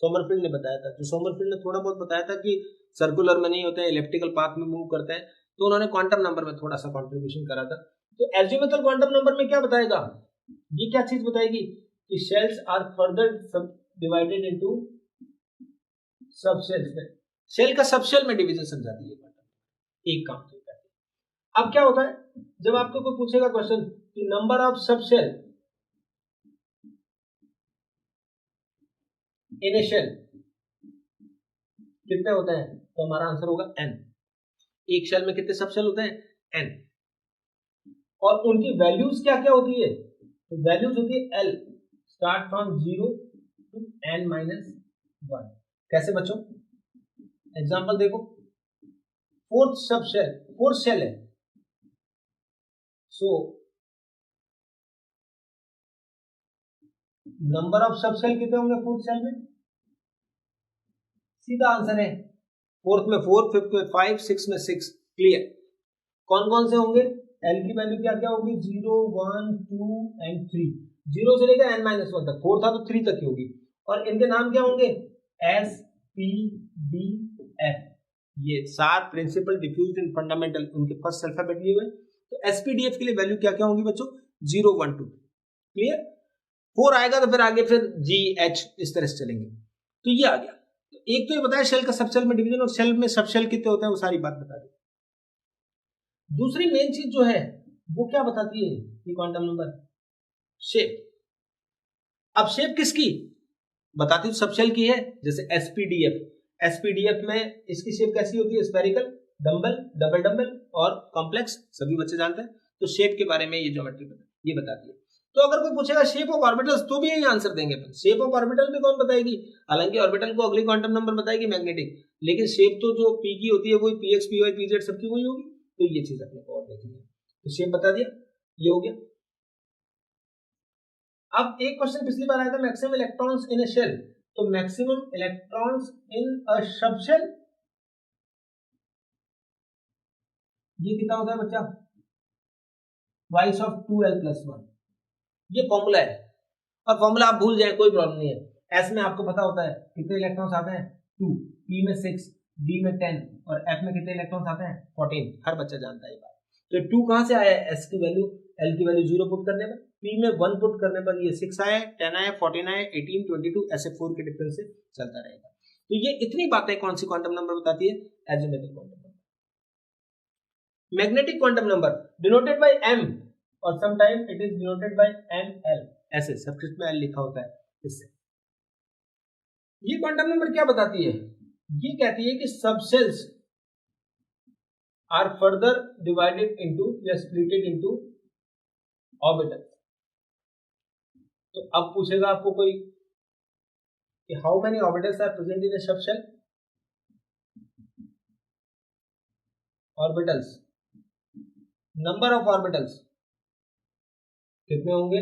Sommerfeld ने बताया था, जो सोमरफील्ड ने थोड़ा बहुत बताया था कि सर्कुलर में नहीं होते हैं, इलेप्टिकल पाथ में मूव करते हैं, तो उन्होंने क्वांटम नंबर में थोड़ा सा कंट्रीब्यूशन करा था। तो एजिमुथल क्वांटम नंबर में क्या बताएगा, ये क्या चीज बताएगी कि shells are further divided into subshells में, शेल का सब शेल में डिवीजन समझाती है क्वांटम, एक काम तो करती है। अब क्या होता है जब आपको कोई पूछेगा क्वेश्चन कि number of subshell in a shell कितने होते हैं, तो हमारा आंसर होगा n। एक शेल में कितने सब शेल होते हैं n, और उनकी वैल्यूज क्या क्या होती है, तो वैल्यूज होती है l start from 0 to n minus 1। कैसे बच्चों, एग्जांपल देखो, फोर्थ शेल है, so number of subshell कितने होंगे फोर्थ शेल में, सीधा आंसर है, फोर्थ में 4, फिफ्थ में 5, सिक्स में 6, क्लियर। कौन कौन से होंगे, एल की वैल्यू क्या क्या होगी, 0, 1, 2 एंड 3, 0 से लेकर n-1 तक, 4 था तो 3 तक की होगी, और इनके नाम क्या होंगे, एस, पी, डी, एफ, ये 7 प्रिंसिपल, डिफ्यूज एंड फंडामेंटल, उनके फर्स्ट अल्फाबेट लिए हुए। तो एसपीडीएफ के लिए वैल्यू क्या क्या होंगी बच्चों, 0, 1, 2, क्लियर। 4 आएगा तो फिर आगे फिर जी, एच, इस तरह से चलेंगे। तो ये आ गया। तो एक तो ये बताया शेल का सबशेल में डिवीजन, और शेल में सबशेल कितने होते हैं वो सारी बात बता दी। दूसरी मेन चीज जो है वो क्या बताती है ये क्वांटम नंबर, शेप। अब शेप किसकी बताती है, सबशेल की है, जैसे एसपीडीएफ, एसपीडीएफ में इसकी शेप कैसी होती है, स्फेरिकल, डंबल, डबल डंबल और कॉम्प्लेक्स, सभी बच्चे जानते हैं। तो शेप के बारे में ये ज्योमेट्री ये बताती है। तो अगर कोई पूछेगा शेप ऑफ ऑर्बिटल्स तो भी यही आंसर देंगे अपन, शेप ऑफ ऑर्बिटल भी कौन बताएगी, हालांकि ऑर्बिटल को अगली क्वांटम नंबर बताएगी मैग्नेटिक, लेकिन शेप तो जो पी की होती है वही पीएक्स, पीवाई, पीजेड सबकी वही होगी। तो ये चीज अपने को और देखनी है। तो शेप बता दिया, ये हो गया। अब एक क्वेश्चन पिछली बार आया था, maximum electrons in a shell, तो maximum electrons in a subshell ये कितना होता है बच्चा, ट्वाइस ऑफ 2l+1, ये फॉर्मूला है, और फॉर्मूला आप भूल जाए कोई प्रॉब्लम नहीं है। एस में आपको पता होता है कितने इलेक्ट्रॉन्स आते हैं 2, पी में 6, डी में 10 और एफ में कितने इलेक्ट्रॉन्स आते हैं 14, हर बच्चा जानता है ये बात। तो 2 कहां से आया है, एस की वैल्यू, एल की वैल्यू 0 पुट करने पर, पी में 1 पुट करने पर ये 6 आया, 10 आया, 14 आया, 18, 22, ऐसे 4 के डिफरेंस से चलता रहेगा। तो ये इतनी बातें कौन सी क्वांटम नंबर बताती है, azimuthal quantum number. Magnetic quantum number denoted by m, और sometime it is denoted by ml, ऐसे सबस्क्रिप्ट में l लिखा होता है इससे। ये क्वांटम नंबर क्या बताती है, ये कहती है कि subshells are further divided into या स्प्लिटेड इनटू ऑर्बिटल। तो अब पूछेगा आपको कोई कि how many orbitals are present in a subshell, orbitals, number of orbitals कितने होंगे,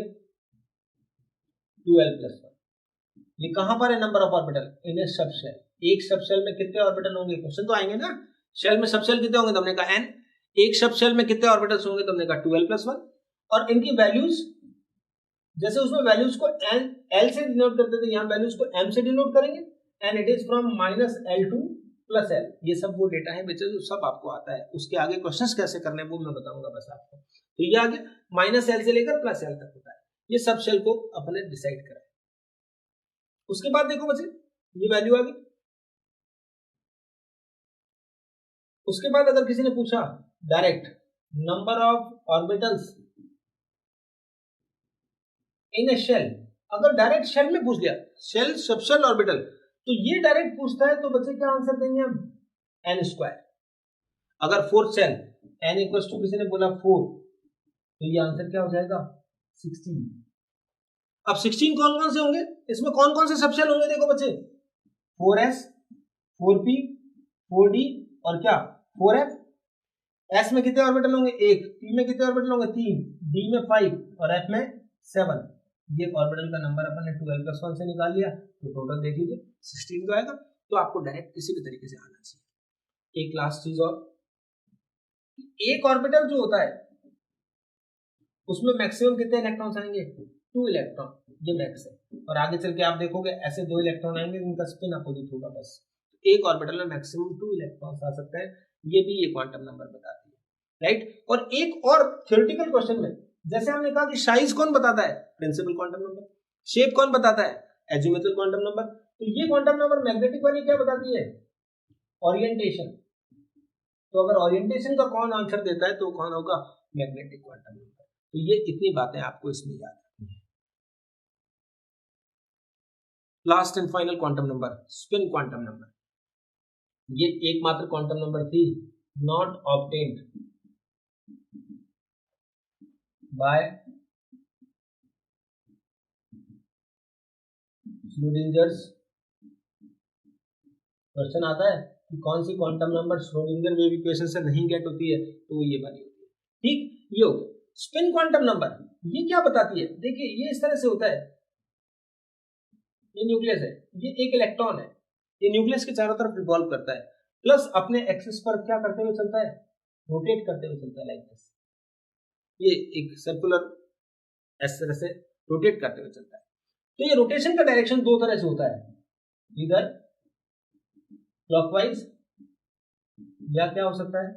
2l+1। ये कहां पर है number of orbital, in a subshell, एक सबशेल में कितने ऑर्बिटल होंगे, क्वेश्चन तो आएंगे ना, शेल में सबशेल कितने होंगे, तुमने कहा n, एक सबशेल में कितने ऑर्बिटल्स होंगे, तुमने कहा 2l+1, और इनकी वैल्यूज, जैसे उसमें वैल्यूज को l से डिनोट करते थे, यहां वैल्यूज को m से डिनोट करेंगे, and it is from -l to +l। ये सब वो डेटा है बच्चे जो सब आपको आता है, उसके आगे क्वेश्चंस कैसे करने वो मैं बताऊंगा बस आपको। तो ये आगे -l से लेकर +l तक होता है, ये सब शेल को अपने डिसाइड करें। उसके बाद देखो बच्चे ये वैल्यू आ गई। उसके बाद अगर किसी ने पूछा direct number of orbitals in a shell, अगर डायरेक्ट शेल में पूछ लिया, शेल सबशेल ऑर्बिटल, तो ये डायरेक्ट पूछता है तो बच्चे क्या आंसर देंगे हम, n²। अगर fourth shell n equal to किसी ने बोला 4, तो ये आंसर क्या हो जाएगा 16। अब 16 कौन कौन से होंगे, इसमें कौन कौन से सबशेल होंगे, देखो बच्चे 4s, 4p, 4d और क्या 4f। s में कितने ऑर्बिटल होंगे 1, p में कितने ऑर्बिटल होंगे 3, d में 5 और f में 7। ये ऑर्बिटल का नंबर अपन ने 2l+1 से निकाल लिया, तो टोटल देख लीजिए 16 तो आएगा। तो आपको डायरेक्ट किसी भी तरीके से आना चाहिए। एक लास्ट चीज और, एक ऑर्बिटल जो होता है उसमें मैक्सिमम कितने इलेक्ट्रॉन्स आएंगे, 2 इलेक्ट्रॉन, ये मैक्स है। और आगे चल के आप देखोगे ऐसे 2 इलेक्ट्रॉन आएंगे जिनका स्पिन अपोजिट होगा बस। एक ऑर्बिटल में मैक्सिमम 2 इलेक्ट्रॉन्स आ सकते हैं, ये भी ये क्वांटम नंबर बताती है, राइट। और एक और थ्योरेटिकल क्वेश्चन में जैसे हमने कहा कि साइज कौन बताता है, प्रिंसिपल क्वांटम नंबर, शेप कौन बताता है, एजिमुथल क्वांटम नंबर। तो ये क्वांटम नंबर मैग्नेटिक वाली क्या बताती है, ओरिएंटेशन। तो अगर ओरिएंटेशन का कौन आंसर देता है तो कौन होगा, मैग्नेटिक क्वांटम नंबर। तो ये इतनी बातें आपको इसमें याद रखनी है। Last and final quantum number, spin quantum number. ये एकमात्र क्वांटम नंबर थी not obtained by Schrodinger's. Question आता है कि कौन सी quantum number Schrodinger wave equation से नहीं गेट होती है, तो ये वाली होती है, ठीक। ये हो गया स्पिन क्वांटम नंबर। ये क्या बताती है, देखिए ये इस तरह से होता है ये न्यूक्लियस है, ये एक इलेक्ट्रॉन है, ये न्यूक्लियस के चारों तरफ रिवॉल्व करता है, प्लस अपने एक्सिस पर क्या करते हुए चलता है, रोटेट करते हुए चलता है लाइक दिस। ये एक सर्कुलर इस तरह से रोटेट करते हुए चलता है। तो ये रोटेशन का डायरेक्शन दो तरह से होता है, इधर क्लॉकवाइज या क्या हो सकता है,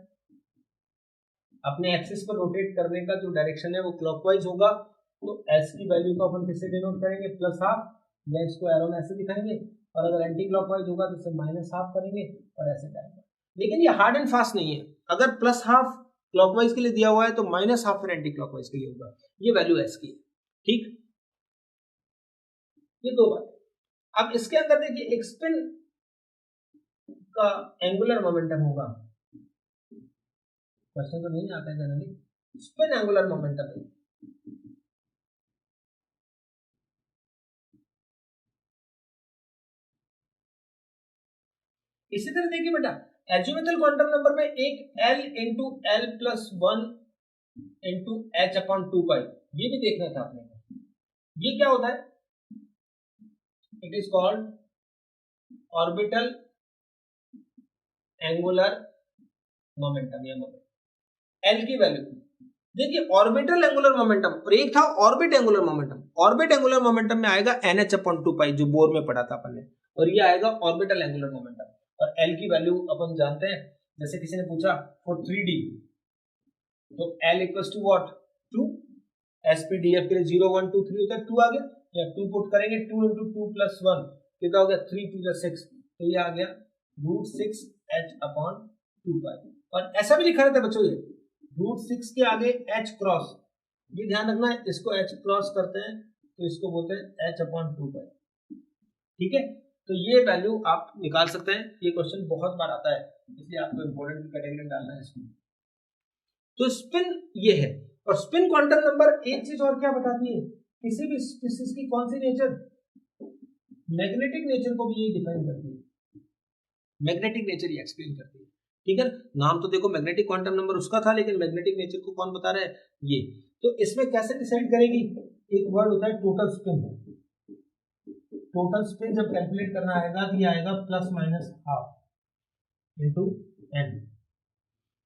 अपने एक्सिस पर रोटेट करने का जो डायरेक्शन है वो क्लॉकवाइज होगा। तो एस की वैल्यू को अपन किससे डिनोट करेंगे, प्लस हाफ, या इसको एरो में ऐसे दिखाएंगे, और अगर एंटी क्लॉकवाइज होगा तो इसे माइनस हाफ करेंगे और ऐसे जाएगा। लेकिन ये हार्ड एंड फास्ट नहीं है, अगर प्लस हाफ क्लॉकवाइज के लिए दिया हुआ है तो माइनस हाफ फिर एंटी क्लॉकवाइज के लिए होगा। ये वैल्यू एस की है, ठीक। ये दो बात। अब इसके अंदर देखिए एक स्पिन का एंगुलर मोमेंटम होगा, क्वेश्चन तो नहीं आता है जनरली, स्पिन एंगुलर मोमेंटम है। इसी तरह देखिए बेटा, एजिमुथल क्वांटम नंबर में एक L into L plus one into H upon 2 पाई, ये भी देखना था आपने को। ये क्या होता है, it is called orbital angular momentum या मोमेंटम। एल की वैल्यू देखिए, ऑर्बिटल एंगुलर मोमेंटम और एक था orbit angular momentum. Orbit angular momentum में आएगा NH अपॉन 2 पाई, जो बोर में पढ़ा था अपन ने, और ये आएगा ऑर्बिटल एंगुलर मोमेंटम। और एल की वैल्यू अपन जानते हैं, जैसे किसी ने पूछा फॉर 3D, तो L equals to what, 2। SPDF के लिए 0 1 2 3 होता है, 2 आ गया, या 2 पुट करेंगे, 2 इंटू 2 प्लस 1 कितना हो गया, 3 2 6, तो ये आ गया √6 H अपॉन 2 पाई। और ऐसा भी लिखा रहता है बच्चों, ये √6 के आगे H क्रॉस, ये ध्यान रखना है, इसको H क्रॉस करते हैं तो इसको बोलते हैं H अपॉन 2 पाई, ठीक है। तो ये वैल्यू आप निकाल सकते हैं, ये क्वेश्चन बहुत बार आता है, इसलिए आपको इंपॉर्टेंट कैटेगरी में डालना है इसको। तो स्पिन ये है, और स्पिन क्वांटम नंबर एक चीज और क्या बताती है, किसी भी स्पीशीज की कौन सी नेचर, मैग्नेटिक नेचर को भी ये डिफाइन करती है, मैग्नेटिक नेचर ये एक्सप्लेन करती है, ठीक है। नाम तो देखो मैग्नेटिक क्वांटम नंबर उसका था, लेकिन मैग्नेटिक नेचर को कौन बता रहा है, ये। तो इसमें कैसे डिसाइड करेगी, एक वर्ड होता है टोटल स्पिन। टोटल स्पिन जब कैलकुलेट करना आएगा तो ये आएगा plus minus half into n,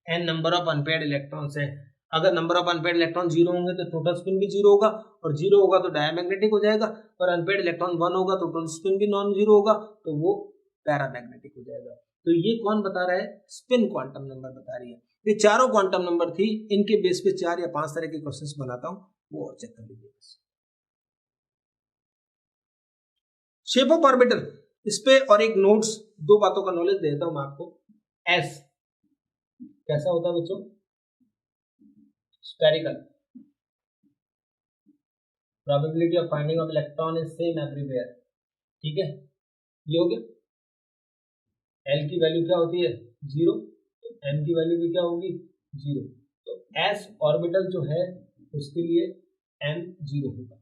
n number of unpaired electrons है। अगर नंबर ऑफ अनपेयर्ड इलेक्ट्रॉन 0 होंगे तो टोटल स्पिन भी 0 होगा, और 0 होगा तो डायमैग्नेटिक हो जाएगा, और अनपेयर्ड इलेक्ट्रॉन 1 होगा तो टोटल स्पिन भी नॉन 0 होगा, तो वो पैरामैग्नेटिक हो जाएगा। तो ये कौन बता रहा है, स्पिन क्वांटम नंबर बता रही है। ये चारों क्वांटम नंबर थी, इनके बेस पे 4 या 5 तरह के क्वेश्चंस बनाता हूं, वो और चेक कर लीजिए। शेप ऑफ ऑर्बिटल, इस पे और एक नोट्स, दो बातों का नॉलेज देता हूं मैं आपको। एस कैसा होता है बच्चों, spherical, probability of finding of electron is same everywhere, ठीक है, ये हो गया। एल की वैल्यू क्या होती है, 0, तो एम की वैल्यू भी क्या होगी, 0। तो एस ऑर्बिटल जो है उसके लिए एम 0 होगा।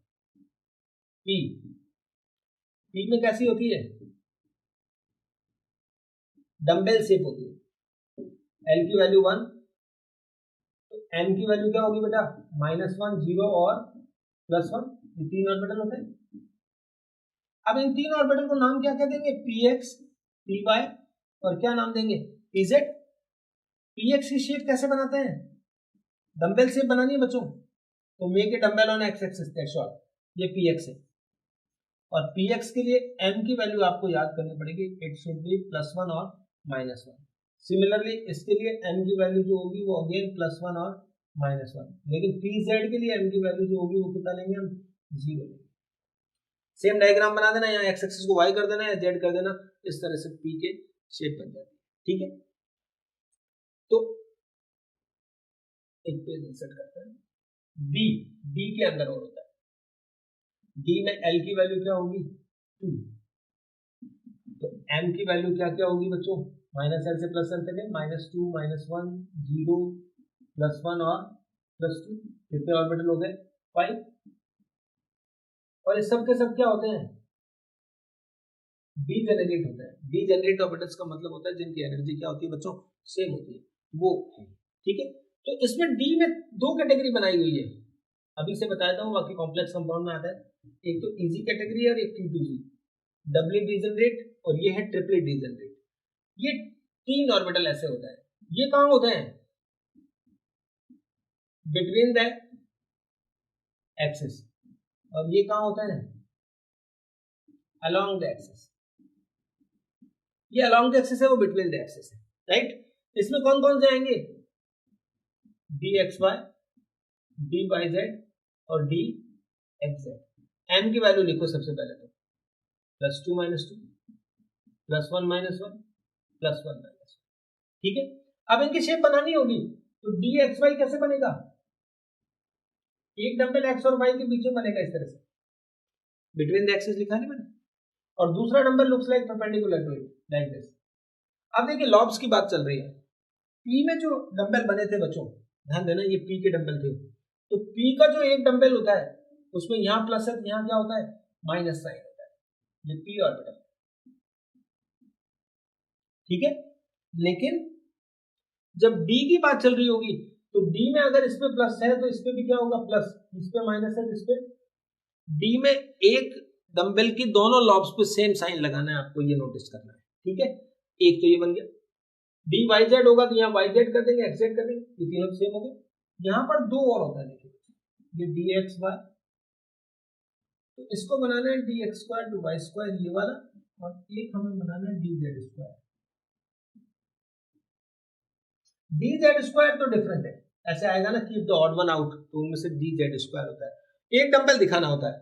पी, पी में कैसी होती है, डंबेल शेप होती है। एल की वैल्यू 1, तो एम की वैल्यू क्या होगी बेटा, -1 0 और +1, ये 3 ऑर्बिटल होते हैं। अब इन 3 ऑर्बिटल को नाम क्या कह देंगे, px, py और क्या नाम देंगे, pz। px की शेप कैसे बनाते हैं, डंबेल शेप बनानी है बच्चों, तो make a dumbbell on x axis, that's all, ये px है। और px के लिए m की वैल्यू आपको याद करनी पड़ेगी, इट शुड बी +1 और -1। सिमिलरली इसके लिए m की वैल्यू जो होगी वो अगेन +1 और -1, लेकिन pz के लिए m की वैल्यू जो होगी वो कितना लेंगे हम, 0 लेंगे। सेम डायग्राम बना देना, यहाँ एक्स एक्सिस को y कर देना या z कर देना, इस तरह से p के शेप बन जाती है, ठीक है। तो एक पेज इंसर्ट करते हैं, d, d के अंदर और होता है, d में l की वैल्यू क्या होगी, 2, तो m की वैल्यू क्या क्या होगी बच्चों, -l से +l तक है, -2 -1 0 +1 और +2, कितने ऑर्बिटल हो गए, 5। और इस सब के सब क्या होते हैं, डीजेनरेट होता है। डीजेनरेट ऑर्बिटल्स का मतलब होता है जिनकी एनर्जी क्या होती है बच्चों, सेम होती है, वो, ठीक है। तो इसमें डी में 2 कैटेगरी बनाई हुई है, अभी से बताता हूँ, बाकी कॉम्प्लेक्स कंपाउंड में आता है, एक तो इजी कैटेगरी और एक T2G। डबली डिजेनरेट और ये है ट्रिपली डिजेनरेट। ये 3 ऑर्बिटल ऐसे होता है। ये कहाँ होते हैं? Between the axis. और ये कहाँ होता है? Along the axis. ये अलोंग द एक्सिस है, वो बिटवीन द एक्सिस है, राइट। इसमें कौन कौन से आएंगे? D x y, d y z और डी एक्स जेड। एम की वैल्यू लिखो सबसे पहले तो, +2 - 2, +1 - 1, +1 - 1, ठीक है। अब इनकी शेप बनानी होगी, तो डी एक्स वाई कैसे बनेगा? एक डंबल एक्स और वाई के बीच में बनेगा इस तरह से, बिटवीन द एक्सिस लिखा नहीं मैंने, और दूसरा dumbbell looks like perpendicular to it, like this. अब देखिए लॉब्स की बात चल रही है। पी में जो डंबल बने थे बच्चों, ध्यान देना, ये पी के डंबल थे। तो पी का जो एक डंबल होता है उसमें यहाँ प्लस है, यहाँ क्या होता है? माइनस साइन होता है। ये पी ऑर्बिटल, ठीक है। लेकिन जब डी की बात चल रही होगी तो डी में अगर इस पे प्लस है तो इस पे भी क्या होगा? प्लस। इस पे माइनस है तो इस पे। डी में एक डंबल की दोनों लॉब्स पे सेम साइन लगाना है आपको, ये नोटिस करना है, ठीक है। एक तो ये बन गया। डी वाई जेड होगा तो यहाँ वाई जेड कर देंगे, एक्स जेड कर देंगे, ये तीनों सेम हो गए। यहाँ पर दो और होता है, देखिए ये डी एक्स वाई, तो इसको बनाना है d x square to y square, ये वाला, और एक हमें बनाना है d z square. D z square तो डिफरेंट है, ऐसे आएगा ना कि द ऑड वन आउट, तो उनमें से डी जेड स्क्वायर होता है। एक डंबल दिखाना होता है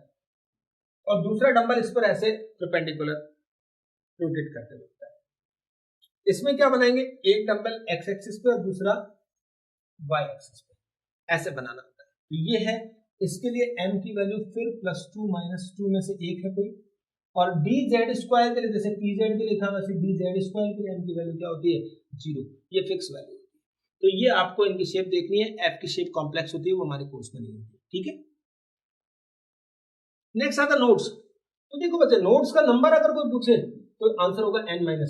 और दूसरा डंबल इस पर ऐसे परपेंडिकुलर रोटेट करते होता है। इसमें क्या बनाएंगे? एक डंबल एक्स एक्सिस पे और दूसरा वाई एक्सिस पे, ऐसे बनाना होता है। तो ये है, इसके लिए m की वैल्यू फिर +2 - 2 में से एक है कोई, और डी जेड स्क्वायर के लिए जैसे पी जेड के लिखा वैसे डी जेड स्क्वायर के लिए m की वैल्यू क्या होती है? 0। ये फिक्स वैल्यू होती है। तो ये आपको इनकी शेप देखनी है। f की शेप कॉम्प्लेक्स होती है, वो हमारे कोर्स में नहीं होती, ठीक है। नेक्स्ट आता नोड्स। तो देखो बच्चे, नोड्स का नंबर अगर कोई पूछे तो आंसर होगा n-1।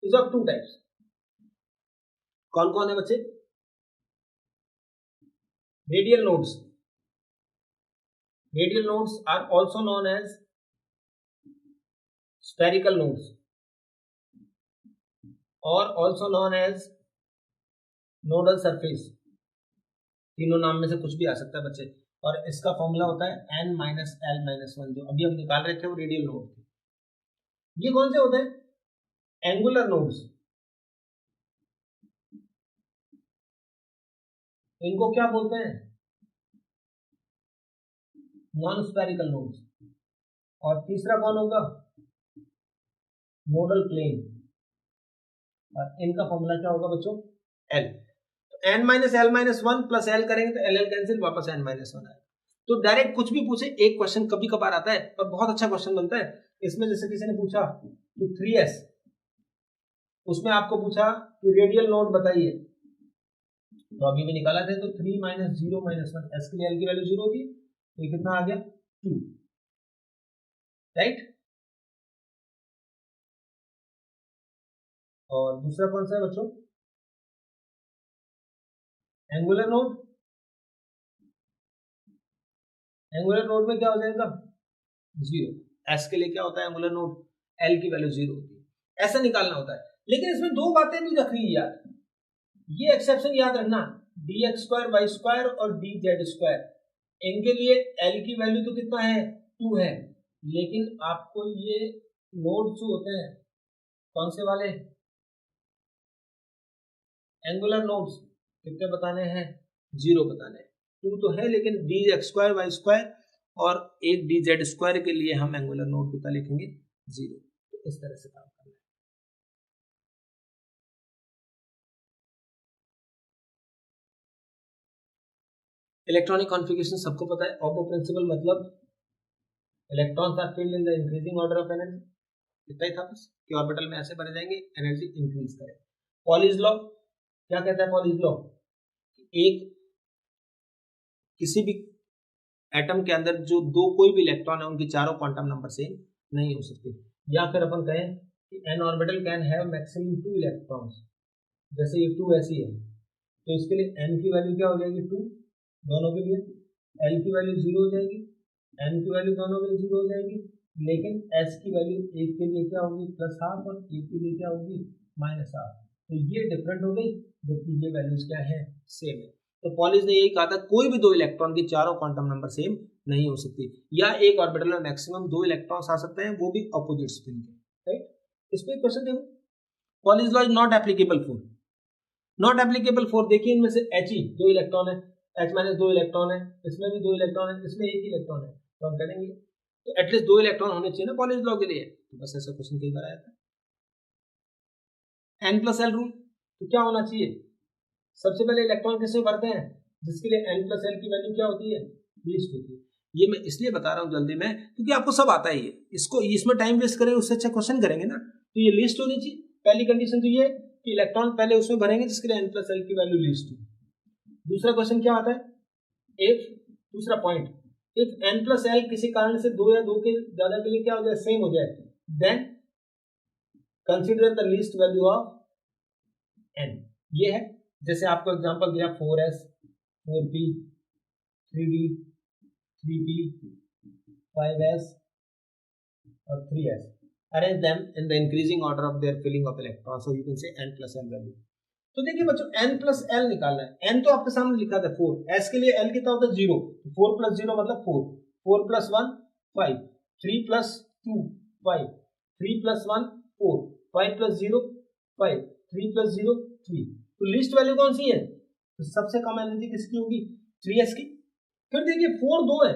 Is of 2 types. कौन कौन है बच्चे? Radial nodes. Radial nodes are also known as spherical nodes और also known as nodal surface। तीनों नाम में से कुछ भी आ सकता है बच्चे, और इसका फॉर्मूला होता है n - l - 1, जो अभी हम निकाल रहे थे वो रेडियल नोड थे। ये कौन से होते हैं? Angular nodes. इनको क्या बोलते हैं? Non spherical nodes. और तीसरा कौन होगा? Nodal plane. और इनका फॉर्मूला क्या होगा बच्चों? l। तो n - l - 1 + l करेंगे तो l कैंसिल, वापस n - 1 आएगा। तो डायरेक्ट कुछ भी पूछे, एक क्वेश्चन कभी कभार आता है पर बहुत अच्छा क्वेश्चन बनता है। इसमें जैसे किसी ने पूछा कि 3s, उसमें आपको पूछा कि रेडियल नोड बताइए, तो अभी भी निकाला था, तो 3 - 0 - 1, s के लिए l की वैल्यू 0 होती है, तो ये कितना आ गया? 2, राइट। और दूसरा कौन सा है बच्चों? Angular node. एंगुलर नोड में क्या हो जाएगा? 0। s के लिए क्या होता है एंगुलर नोड? l की वैल्यू 0 होती है। ऐसा निकालना होता है। लेकिन इसमें दो बातें भी रखनी है यार, ये एक्सेप्शन याद रखना, d x square y square और डी जेड स्क्वायर, इनके लिए l की वैल्यू तो कितना है? 2 है। लेकिन आपको ये नोड जो होते हैं, कौन से वाले? एंगुलर नोड्स, कितने बताने हैं? 0 बताने हैं। 2 तो है, लेकिन d x square y square और एक डी जेड स्क्वायर के लिए हम एंगुलर नोड कितना लिखेंगे? 0। तो इस तरह से काम करना है। इलेक्ट्रॉनिक कॉन्फ़िगरेशन सबको पता है। ऑपो प्रिंसिपल मतलब electrons are filled in the increasing order of energy, इतना ही था बस, कि ऑर्बिटल में ऐसे भरे जाएंगे, एनर्जी इंक्रीज करे। पॉलीज लॉ क्या कहता है? पॉलीज लॉ, एक किसी भी एटम के अंदर जो दो कोई भी इलेक्ट्रॉन है उनकी चारों क्वांटम नंबर सेम नहीं हो सकते। या फिर अपन कहें कि N orbital can have maximum 2 electrons, जैसे ये 2 ऐसी है, तो इसके लिए एन की वैल्यू क्या हो जाएगी? 2 दोनों के लिए। एल की वैल्यू 0 हो जाएगी, एन की वैल्यू दोनों के लिए 0 हो जाएगी, लेकिन s की वैल्यू एक के लिए क्या होगी +½ और एक के लिए क्या होगी -½ तो ये डिफरेंट हो गई, जबकि ये वैल्यूज क्या है सेम है। तो पॉलिस ने यही कहा था कोई भी दो इलेक्ट्रॉन की चारों क्वांटम नंबर सेम नहीं हो सकती, या एक ऑर्बिटल में मैक्सिमम 2 इलेक्ट्रॉन्स आ सकते हैं, वो भी अपोजिट स्पिन के, राइट। इस पे क्वेश्चन देखो, Pauli's law is not applicable for, not applicable for, देखिए इनमें से He 2 इलेक्ट्रॉन है, H- 2 इलेक्ट्रॉन है, इसमें भी 2 इलेक्ट्रॉन है, इसमें एक इलेक्ट्रॉन है, तो हम कहेंगे तो एटलीस्ट 2 इलेक्ट्रॉन होने चाहिए ना पॉलिस लॉ के लिए। तो बस ऐसा क्वेश्चन कई बार आया था। n+l रूल, तो क्या होना चाहिए, सबसे पहले इलेक्ट्रॉन किससे भरते हैं, जिसके लिए n+l की वैल्यू क्या होती है लीस्ट होती है। ये मैं इसलिए बता रहा हूँ जल्दी में क्योंकि आपको सब आता ही है, इसको इसमें टाइम वेस्ट करेंगे उससे अच्छा क्वेश्चन करेंगे ना। तो ये लिस्ट होनी चाहिए, पहली कंडीशन तो ये कि इलेक्ट्रॉन पहले उसमें भरेंगे जिसके लिए n+l की वैल्यू लीस्ट हो। दूसरा क्वेश्चन क्या आता है, इफ, दूसरा पॉइंट, इफ n+l किसी कारण से 2 या 2 के ज्यादा के लिए क्या हो जाए सेम हो जाए, then consider the least value of n। ये है, जैसे आपको एग्जांपल दिया 4s 4p 3d 3p 5s और 3s, arrange them in the increasing order of their filling of electrons, so you can say n+l value। तो देखिए बच्चों n+l निकालना है, n तो आपके सामने लिखा था 4, s के लिए l कितना होता है 0, 4 + 0 मतलब 4, 4 + 1 5, 3 + 2 5, 3 + 1 4, 5 + 0 5, 3 + 0 3। तो लिस्ट वैल्यू कौन सी है, तो सबसे कम एनर्जी किसकी होगी 3s की। फिर देखिए 4 दो है,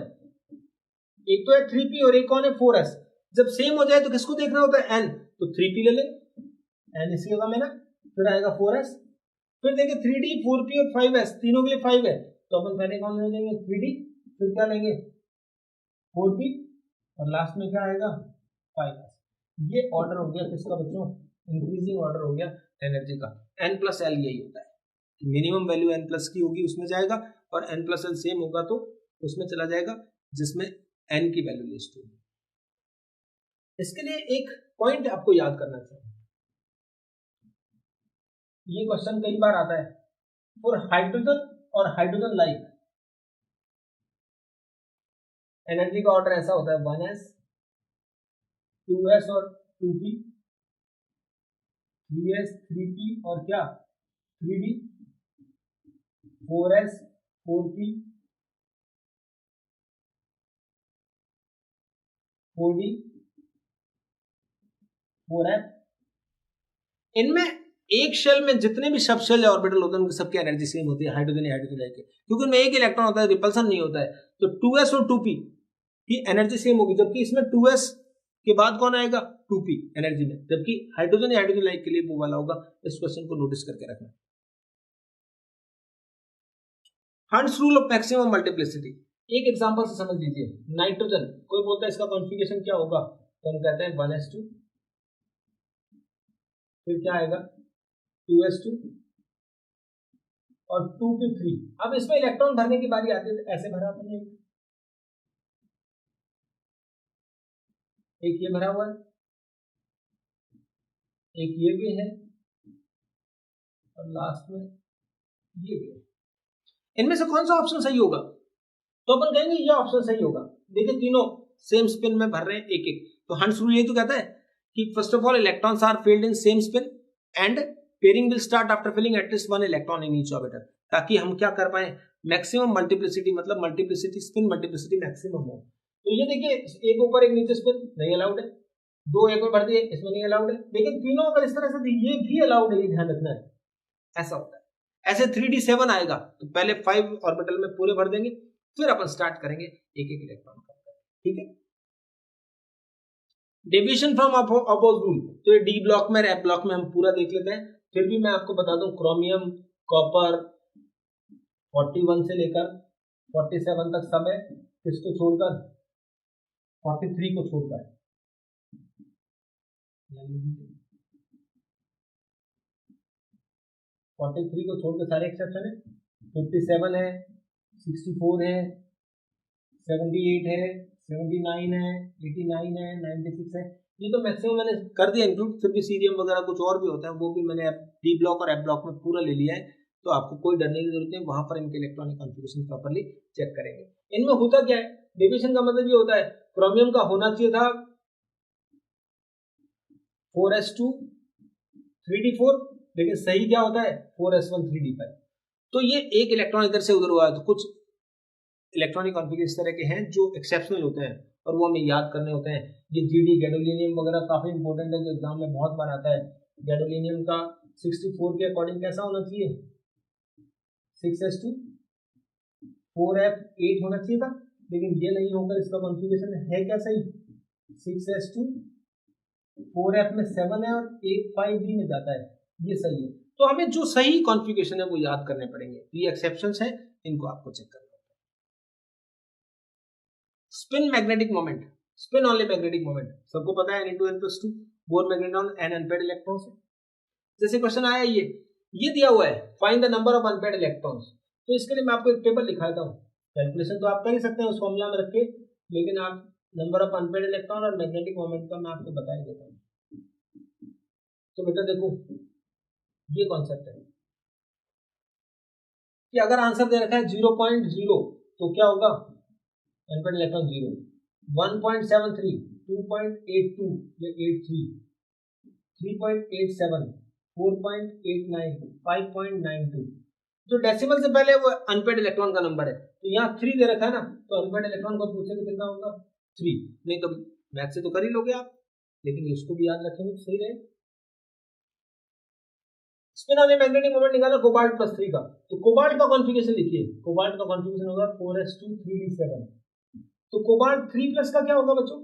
एक तो है 3p और एक कौन है 4s, जब सेम हो जाए तो किसको देखना होता है n, तो 3p ले ले, n इसके कम है ना, फिर आएगा 4s, फिर देखिए 3d 4p और 5s तीनों के लिए 5 है, तो अपन पहले कौन ले लेंगे 3d, फिर क्या लेंगे 4p और लास्ट में क्या आएगा 5s। ये ऑर्डर हो गया किसका बच्चों, इंक्रीजिंग ऑर्डर हो गया एनर्जी का। n+l यही होता है, मिनिमम वैल्यू n+ की होगी उसमें जाएगा, और n+l सेम होगा तो उसमें चला जाएगा जिसमें n की वैल्यू लिस्ट होगी। इसके लिए एक पॉइंट आपको याद करना चाहिए, ये क्वेश्चन कई बार आता है, फॉर हाइड्रोजन और हाइड्रोजन लाइक एनर्जी का ऑर्डर ऐसा होता है 1s 2s और 2p 3s 3p और क्या 3d 4s 4p 4d 4f। इनमें एक शेल में जितने भी सब शेल ऑर्बिटल होते हैं उनकी सबकी एनर्जी सेम होती है, हाइड्रोजन हाइड्रोजन लाइक, क्योंकि उनमें एक इलेक्ट्रॉन होता है, रिपल्सन नहीं होता है। तो 2s और 2p की एनर्जी सेम होगी, जबकि इसमें 2s के बाद कौन आएगा 2p एनर्जी में, जबकि हाइड्रोजन हाइड्रोजन लाइक के लिए वो वाला होगा। इस क्वेश्चन को नोटिस करके रखना। Hunts rule of maximum multiplicity, एक एग्जांपल से समझ लीजिए, नाइट्रोजन, कोई बोलता है इसका कॉन्फ़िगरेशन क्या होगा, तो हम कहते हैं 1s2, फिर क्या आएगा 2s2 और 2p3। अब इसमें इलेक्ट्रॉन भरने की बारी आती है, तो ऐसे भरा अपने, एक ये भरा हुआ है, एक ये भी है, और लास्ट में ये भी है। इनमें से कौन सा ऑप्शन सही होगा, तो अपन कहेंगे ये ऑप्शन सही होगा। देखिए तीनों सेम स्पिन में भर रहे हैं एक एक, तो हंट्स रूल ये तो कहता है कि first of all electrons are filled in same spin and pairing will start after filling at least 1 electron in each orbital, ताकि हम क्या कर पाए मैक्सिमम मल्टीप्लिसिटी, मतलब मल्टीप्लिसिटी स्पिन मल्टीप्लिसिटी मैक्सिमम हो। तो ये देखिए एक ऊपर एक नीचे स्पिन नहीं अलाउड है, दो एक में भर दिए इसमें नहीं अलाउड है, लेकिन तीनों अगर इस तरह से ये भी अलाउड है, ये ध्यान रखना है, ऐसा होता है। ऐसे 3d7 आएगा तो पहले 5 ऑर्बिटल में पूरे भर देंगे, फिर अपन स्टार्ट करेंगे एक एक इलेक्ट्रॉन का, ठीक है। डेविएशन फ्रॉम अपोज रूल, तो ये डी ब्लॉक में एफ ब्लॉक में हम पूरा देख लेते हैं, फिर भी मैं आपको बता दूं क्रोमियम कॉपर 41 से लेकर 47 तक सब है, किसको छोड़कर 43 को छोड़कर, 43 को छोड़कर सारे एक्सेप्शन है, 57 है, 64 है, 78 है, 79 है, 89 है, 96 है, ये तो मैक्सिमम मैंने कर दिया इंक्लूड। फिर भी सीरियम वगैरह कुछ और भी होता है, वो भी मैंने डी ब्लॉक और एफ ब्लॉक में पूरा ले लिया है, तो आपको कोई डरने की जरूरत नहीं, वहां पर इनके इलेक्ट्रॉनिक कॉन्फ़िगरेशन प्रॉपर्ली चेक करेंगे। इनमें होता क्या है, डिविजन का मतलब ये होता है क्रोमियम का होना चाहिए था 4s2 3d4, लेकिन सही क्या होता है 4s1 3d5। तो ये एक इलेक्ट्रॉन इधर से उधर हुआ है, तो कुछ इलेक्ट्रॉनिक कॉन्फ़िगरेशन इस तरह के हैं जो एक्सेप्शनल होते हैं और वो हमें याद करने होते हैं। ये जीडी गैडोलिनियम वगैरह काफी इंपॉर्टेंट है, जो एग्जाम में बहुत बार आता है। गैडोलिनियम का 64 के अकॉर्डिंग कैसा होना चाहिए, 6s2 4f8 होना चाहिए था, लेकिन ये नहीं होकर इसका कॉन्फ़िगरेशन है क्या सही, 6s2 4f में 7 है और 8 5d में जाता है, ये सही है। तो हमें जो सही कॉन्फ़िगरेशन है वो याद करने पड़ेंगे। ये एक्सेप्शंस है, इनको आपको चेक करना है। Spin magnetic moment, spin only magnetic moment सबको पता है, n2n+2 bore magnetron n unpaired electrons है। जैसे क्वेश्चन आया ये दिया हुआ है, find the number of unpaired electrons. तो इसके लिए मैं आपको एक टेबल दिखा देता हूँ, कैलकुलेशन तो आप कर ही सकते हैं उस फॉर्मूला में रख के, लेकिन आप नंबर ऑफ अनपेयर्ड इलेक्ट्रॉन और मैग्नेटिक मोमेंट का मैं आपको बता ही देता हूँ। तो बेटा देखो ये कॉन्सेप्ट है कि अगर आंसर दे रखा है 0.0 तो क्या होगा, अनपेयर्ड इलेक्ट्रॉन 0, 1.73, 2.82 या 83, 3.87, 4.89, 5.92। जो डेसिमल से पहले वो अनपेयर्ड इलेक्ट्रॉन का नंबर है, तो यहाँ 3 दे रखा है ना, तो अनपेयर्ड इलेक्ट्रॉन को पूछे तो कितना होगा 3। नहीं तो मैथ से तो कर ही लोगे आप, लेकिन इसको भी याद रखेंगे तो सही रहेगा। स्पिन वाले मैग्नेटिक मोमेंट निकाला कोबाल्ट +3 का, तो कोबाल्ट का कॉन्फ़िगरेशन लिखिए, कोबाल्ट का कॉन्फ़िगरेशन होगा 4s2 3d7। तो कोबाल्ट 3+ का क्या होगा बच्चों,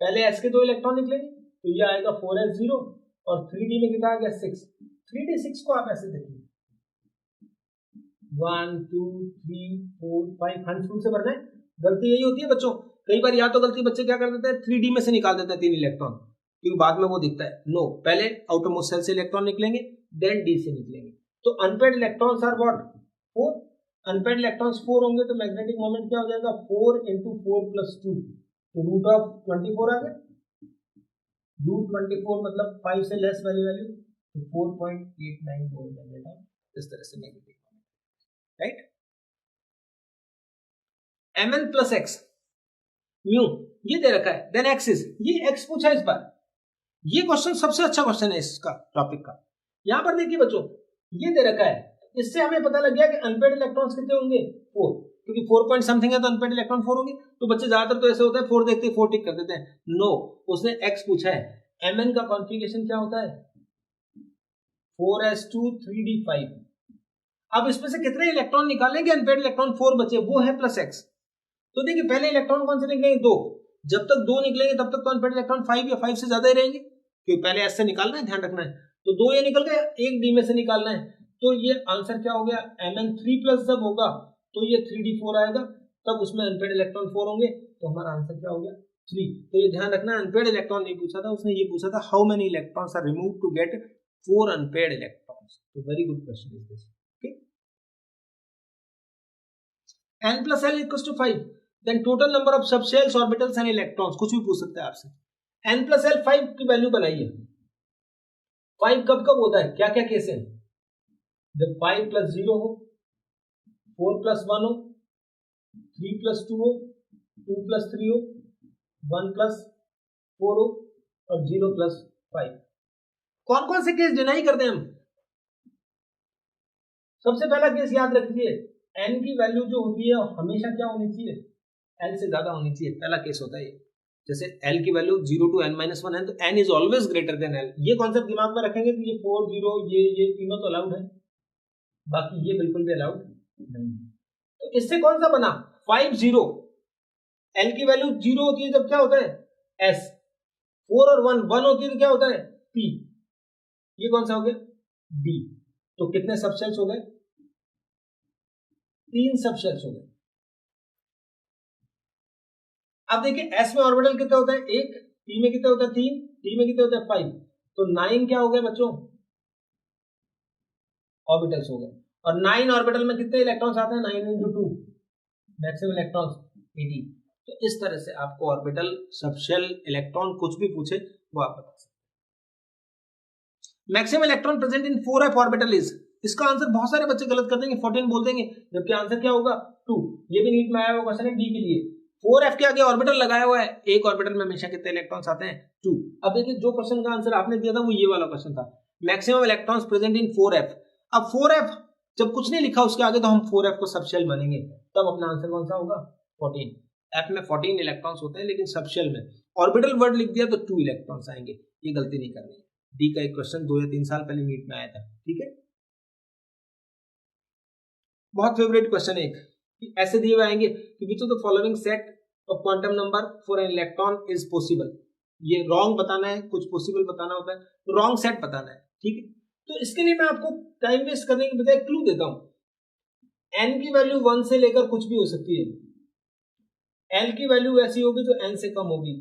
पहले s के 2 इलेक्ट्रॉन निकलेंगे, तो ये आएगा 4s0 और 3d में कितना आ गया 6। 3d6 को आप ऐसे देखिए 1 2 3 4 5 हंसफुल से भरना है। गलती यही होती है बच्चों, कई बार या तो गलती बच्चे क्या कर देते हैं 3d में से निकाल देते हैं 3 इलेक्ट्रॉन, क्योंकि बाद में वो दिखता है। नो, पहले आउटरमोस्ट सेल से इलेक्ट्रॉन निकलेंगे, देन डी से निकलेंगे। तो unpaired electrons are what 4, unpaired electrons 4 होंगे, तो मैग्नेटिक मोमेंट क्या हो जाएगा 4 × 4 + 2, तो √24 आ गया। √24 मतलब 5 से लेस वाली वैल्यू, तो 4.89 वोल्ट जनरेट, इस तरह से magnetic moment, right. mn + x mu ये दे रखा है, देन x इज, ये x पूछा है इस बार। ये क्वेश्चन सबसे अच्छा क्वेश्चन है इसका टॉपिक का। यहां पर देखिए बच्चों ये दे रखा है, इससे हमें पता लग गया कि अनपेयर्ड इलेक्ट्रॉन्स कितने होंगे 4, क्योंकि 4 पॉइंट समथिंग है तो अनपेयर्ड इलेक्ट्रॉन 4 होंगे। तो बच्चे ज्यादातर तो ऐसे होता है 4 देखते ही 4 टिक कर देते हैं। नो, उसने x पूछा है, mn का कॉन्फ़िगरेशन क्या होता है 4s2 3d5। अब इसमें से कितने इलेक्ट्रॉन निकालेंगे, अनपेयर्ड इलेक्ट्रॉन 4 बचे, वो है +x। तो देखिए पहले इलेक्ट्रॉन कौन से निकलेंगे 2, जब तक 2 निकलेंगे तब तक तो अनपेयर्ड इलेक्ट्रॉन 5 या 5 से ज्यादा ही रहेंगे, क्योंकि पहले s से निकालना है, ध्यान रखना है। तो 2 ये निकल गए, एक d में से निकालना है, तो ये आंसर क्या हो गया mn3+ जब होगा तो ये 3d4 आएगा, तब उसमें अनपेयर्ड इलेक्ट्रॉन 4 होंगे, तो हमारा आंसर क्या हो गया 3। तो ये ध्यान रखना, अनपेयर्ड इलेक्ट्रॉन नहीं पूछा था उसने, ये पूछा था how many electrons are remove to get 4 unpaired electrons. तो very good question is this. Okay, n + l = 5, then total number of subshells orbitals and electrons, कुछ भी पूछ सकता है आपसे। n + l 5 की वैल्यू बनाइए। 5 कब कब होता है, क्या क्या केस है, जब 5 + 0 हो, 4 + 1 हो, 3 + 2 हो, 2 + 3 हो, 1 + 4 हो और 0 + 5। कौन कौन से केस डिनाई करते हैं हम। सबसे पहला केस याद रखिए, n की वैल्यू जो होती है हमेशा क्या होनी चाहिए, l से ज्यादा होनी चाहिए, पहला केस होता है ये। जैसे l की वैल्यू 0 to n-1 है, तो n is always greater than l। ये कॉन्सेप्ट दिमाग में रखेंगे तो ये 4 0 ये तीनों तो अलाउड है, बाकी ये बिल्कुल भी अलाउड नहीं है। तो इससे कौन सा बना 5 0, l की वैल्यू 0 होती है जब क्या होता है s, 4 और 1 होती है तो क्या होता है p, ये कौन सा हो गया d। तो कितने सबशेल्स हो गए, 3 सबशेल्स हो गए। अब देखिए s में ऑर्बिटल कितने होते हैं 1, p में कितने होते हैं 3, d में कितने होते हैं 5, तो 9 क्या हो गए बच्चों ऑर्बिटल्स हो गए। और 9 ऑर्बिटल में कितने इलेक्ट्रॉन्स आते हैं 9 × 2, मैक्सिमम इलेक्ट्रॉन्स 80। तो इस तरह से आपको ऑर्बिटल, सबशेल, इलेक्ट्रॉन कुछ भी पूछे वो आप बता सकते हैं। Maximum electron present in 4f orbital is, इसका आंसर बहुत सारे बच्चे गलत कर देंगे, 14 बोल देंगे, जबकि आंसर क्या होगा 2। ये भी नीट में आया हुआ क्वेश्चन है डी के लिए। 4f के आगे ऑर्बिटल लगाया हुआ है, एक ऑर्बिटल में हमेशा कितने इलेक्ट्रॉन्स आते हैं 2, अब देखिए जो क्वेश्चन का आंसर आपने दिया था वो ये वाला क्वेश्चन था, maximum electrons present in 4f। अब 4f जब कुछ नहीं लिखा उसके आगे तो हम 4f को सबशेल मानेंगे, तब अपना आंसर कौन सा होगा 14। f में 14 इलेक्ट्रॉन्स होते हैं लेकिन सबशेल में ऑर्बिटल वर्ड लिख दिया तो 2 इलेक्ट्रॉन्स आएंगे, ये गलती नहीं करनी है। डी का एक क्वेश्चन 2 या 3 साल पहले नीट में आया था, ठीक है। बहुत फेवरेट क्वेश्चन है एक, ऐसे दिए हुए आएंगे कि which of the following set of quantum number for an electron is possible. ये रॉन्ग बताना है, कुछ पॉसिबल बताना होता है, तो रॉन्ग सेट बताना है, ठीक है। तो इसके लिए मैं आपको टाइम वेस्ट करने के बजाय क्लू देता हूं। एन की वैल्यू 1 से लेकर कुछ भी हो सकती है, एल की वैल्यू ऐसी होगी जो एन से कम होगी,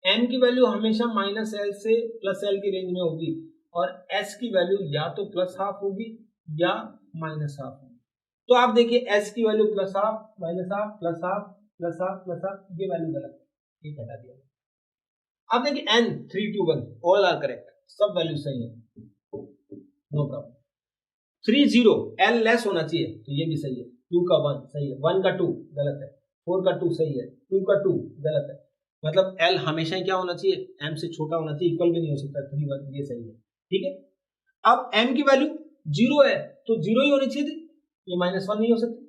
एम की वैल्यू हमेशा -l से +l की रेंज में होगी, और एस की वैल्यू या तो +½ होगी या -½ होगी। तो आप देखिए एस की वैल्यू +½ -½ +½ +½ ये वैल्यू गलत है, ठीक हटा दिया। अब देखिए n 3 2 1 ऑल आर करेक्ट, सब वैल्यू सही है, नो प्रॉब्लम। 3 0 l लेस होना चाहिए तो ये भी सही है, 2 का 1 सही है, 1 का 2 गलत है, 4 का 2 सही है, 2 का 2 गलत है। मतलब l हमेशा क्या होना चाहिए, m से छोटा होना चाहिए, इक्वल भी नहीं हो सकता 3 1, ये सही है, ठीक है। अब m की वैल्यू 0 है तो 0 ही होनी चाहिए थी, ये -1 नहीं हो सकती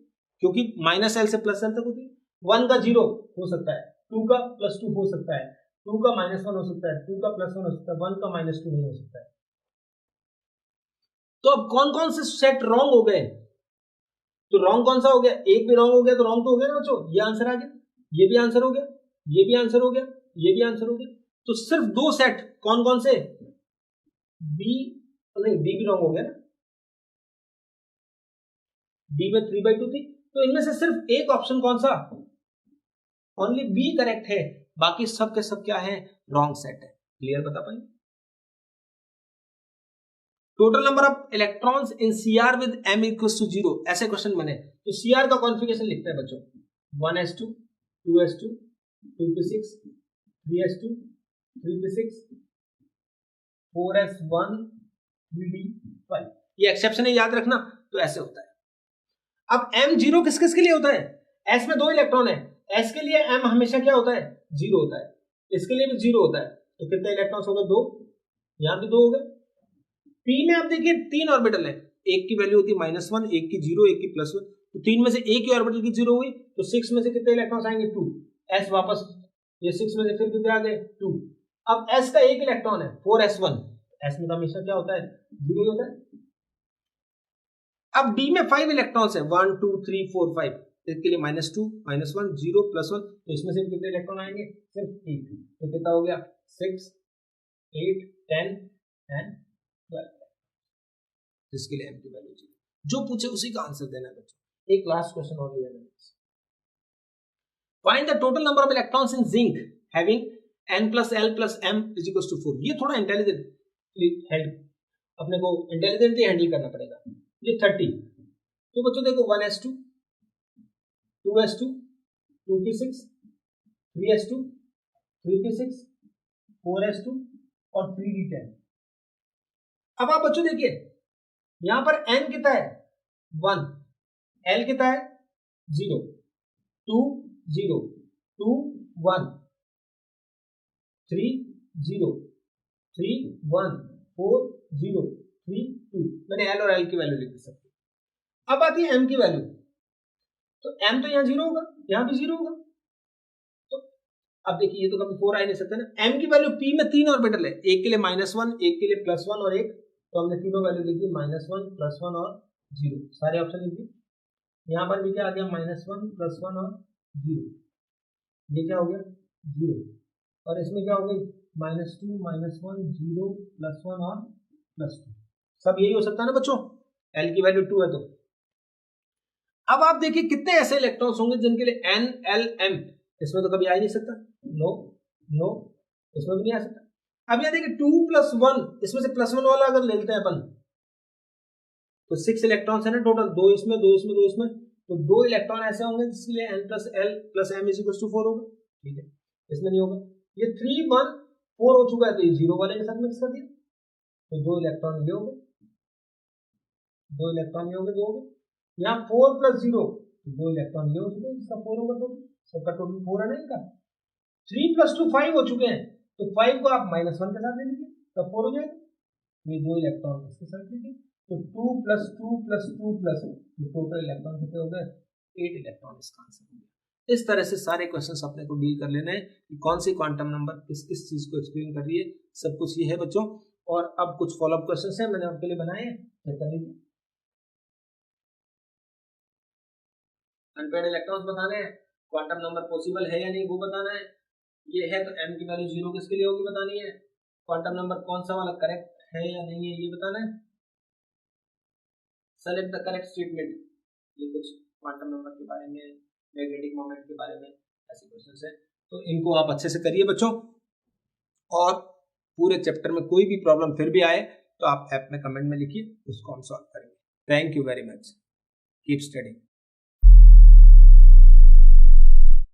क्योंकि -l से +l तक होती है। 1 का 0 हो सकता है, 2 का +2 हो सकता है, 2 का -1 हो सकता है, 2 का +1 हो सकता है, 1 का -2 नहीं हो सकता है। तो अब कौन कौन से सेट रॉन्ग हो गए, तो रॉन्ग कौन सा हो गया, एक भी रॉन्ग हो गया तो रॉन्ग तो हो गया ना बच्चों, ये आंसर आ गया, ये भी आंसर हो गया, ये भी आंसर हो गया, ये भी आंसर हो गया। तो सिर्फ 2 सेट कौन कौन से, बी नहीं, बी भी रॉन्ग हो गया ना, डी में 3/2 थी, तो इनमें से सिर्फ एक ऑप्शन कौन सा, ओनली बी करेक्ट है, बाकी सब के सब क्या है, रॉन्ग सेट है। क्लियर बता पाएंगे। Total number of electrons in CR with m equals to 0, ऐसे क्वेश्चन बने तो सीआर का कॉन्फ़िगरेशन लिखते हैं बच्चों, 1s2 2s2 2p6 3s2 3p6 4s1 3d5, ये एक्सेप्शन है, याद रखना। तो ऐसे होता है। अब m0 किस किस के लिए होता है, s में 2 इलेक्ट्रॉन है, s के लिए m हमेशा क्या होता है 0 होता है, इसके लिए भी 0 होता है, तो कितने इलेक्ट्रॉन्स हो गए 2, यहां भी 2 हो गए। p में आप देखिए 3 ऑर्बिटल है, एक की वैल्यू होती है -1, एक की 0, एक की +1, तो 3 में से एक ही ऑर्बिटल की 0 हुई तो 6 में से कितने इलेक्ट्रॉन्स आएंगे 2, s वापस ये 6 में से फिर कितने आ गए 2। अब s का एक इलेक्ट्रॉन है 4s1, s में तो हमेशा क्या होता है 0 ही होता है। अब d में 5 इलेक्ट्रॉन्स है 1 2 3 4 5, इसके लिए -2 -1 0 +1, तो इसमें से कितने इलेक्ट्रॉन आएंगे सिर्फ एक, तो कितना हो गया 6 8 10 एंड 12, जिसके लिए m की वैल्यू 0। जो पूछे उसी का आंसर देना है बच्चों। एक लास्ट क्वेश्चन और लिया मैंने, find the total number of electrons in zinc having n + l + m = 4। ये थोड़ा इंटेलिजेंटली अपने को इंटेलिजेंटली हैंडल करना पड़ेगा। ये 30, तो बच्चों देखो 1s2 2s2 2p6 3s2 3p6 4s2 और 3d10। अब आप बच्चों देखिए यहां पर n कितना है 1, l कितना है 0 2 0 2 1 3 0 3 1 4 0 3 2, मैंने l और l की वैल्यू लिख दी सबकी। अब आती है m की वैल्यू, तो m तो यहाँ 0 होगा, यहाँ भी 0 होगा, तो अब देखिए ये तो कभी 4 आ ही नहीं सकता ना। m की वैल्यू p में 3 ऑर्बिटल है, एक के लिए -1, एक के लिए +1 और एक, तो हमने तीनों वैल्यू लिख दी -1 +1 और 0, सारे ऑप्शन लिख दिए। यहाँ पर भी क्या आ गया -1 +1 और 0, ये क्या हो गया 0, और इसमें क्या हो गई -2 -1 0 +1 और +2, सब यही हो सकता है ना बच्चों, l की वैल्यू 2 है तो। अब आप देखिए कितने ऐसे इलेक्ट्रॉन्स होंगे जिनके लिए n l m, इसमें तो कभी आ ही नहीं सकता, नो नो, इसमें भी नहीं आ सकता। अब यहाँ देखिए 2 + 1, इसमें से +1 वाला अगर लेते हैं अपन तो 6 इलेक्ट्रॉन्स है ना टोटल, 2 इसमें 2 इसमें 2 इसमें, तो 2 इलेक्ट्रॉन ऐसे होंगे जिसके लिए n + l + m = 4 होगा, ठीक है, इसमें नहीं होगा। ये 3 1 4 हो चुका है तो ये 0 वाले के साथ मिक्स कर दिया, तो 2 इलेक्ट्रॉन ये हो गए, 2 इलेक्ट्रॉन ये हो गए, 2 हो गए। यहाँ 4 + 0 तो 2 इलेक्ट्रॉन ये हो चुके हैं, इसका 4 होगा टोटल, सबका टोटल 4 है ना इनका। 3 + 2 5 हो चुके हैं, तो 5 को आप -1 के साथ ले लीजिए, तब 4 हो जाएगा। ये 2 इलेक्ट्रॉन इसके साथ लीजिए, तो 2 + 2 + 2 + टोटल इलेक्ट्रॉन कितने हो गए? 8 इलेक्ट्रॉन इसका आंसर हो गया। इस तरह से सारे क्वेश्चंस अपने को डील कर लेना है कि कौन सी क्वांटम नंबर किस किस चीज को एक्सप्लेन कर रही है, सब कुछ ये है बच्चों। और अब कुछ फॉलोअप क्वेश्चंस हैं, मैंने आपके लिए बनाए हैं, चेक कर लीजिए। अनपेयर्ड इलेक्ट्रॉन्स बताने हैं, क्वांटम नंबर पॉसिबल है या नहीं वो बताना है। ये है तो m की वैल्यू 0 किसके लिए होगी बतानी है। क्वांटम नंबर कौन सा वाला करेक्ट है या नहीं है ये बताना है। सेलेक्ट द करेक्ट स्टेटमेंट, ये कुछ क्वांटम नंबर के बारे में, मैग्नेटिक मोमेंट के बारे में ऐसे क्वेश्चंस हैं, तो इनको आप अच्छे से करिए बच्चों। और पूरे चैप्टर में कोई भी प्रॉब्लम फिर भी आए तो आप ऐप में कमेंट में लिखिए, उसको हम सॉल्व करेंगे। Thank you very much, keep studying.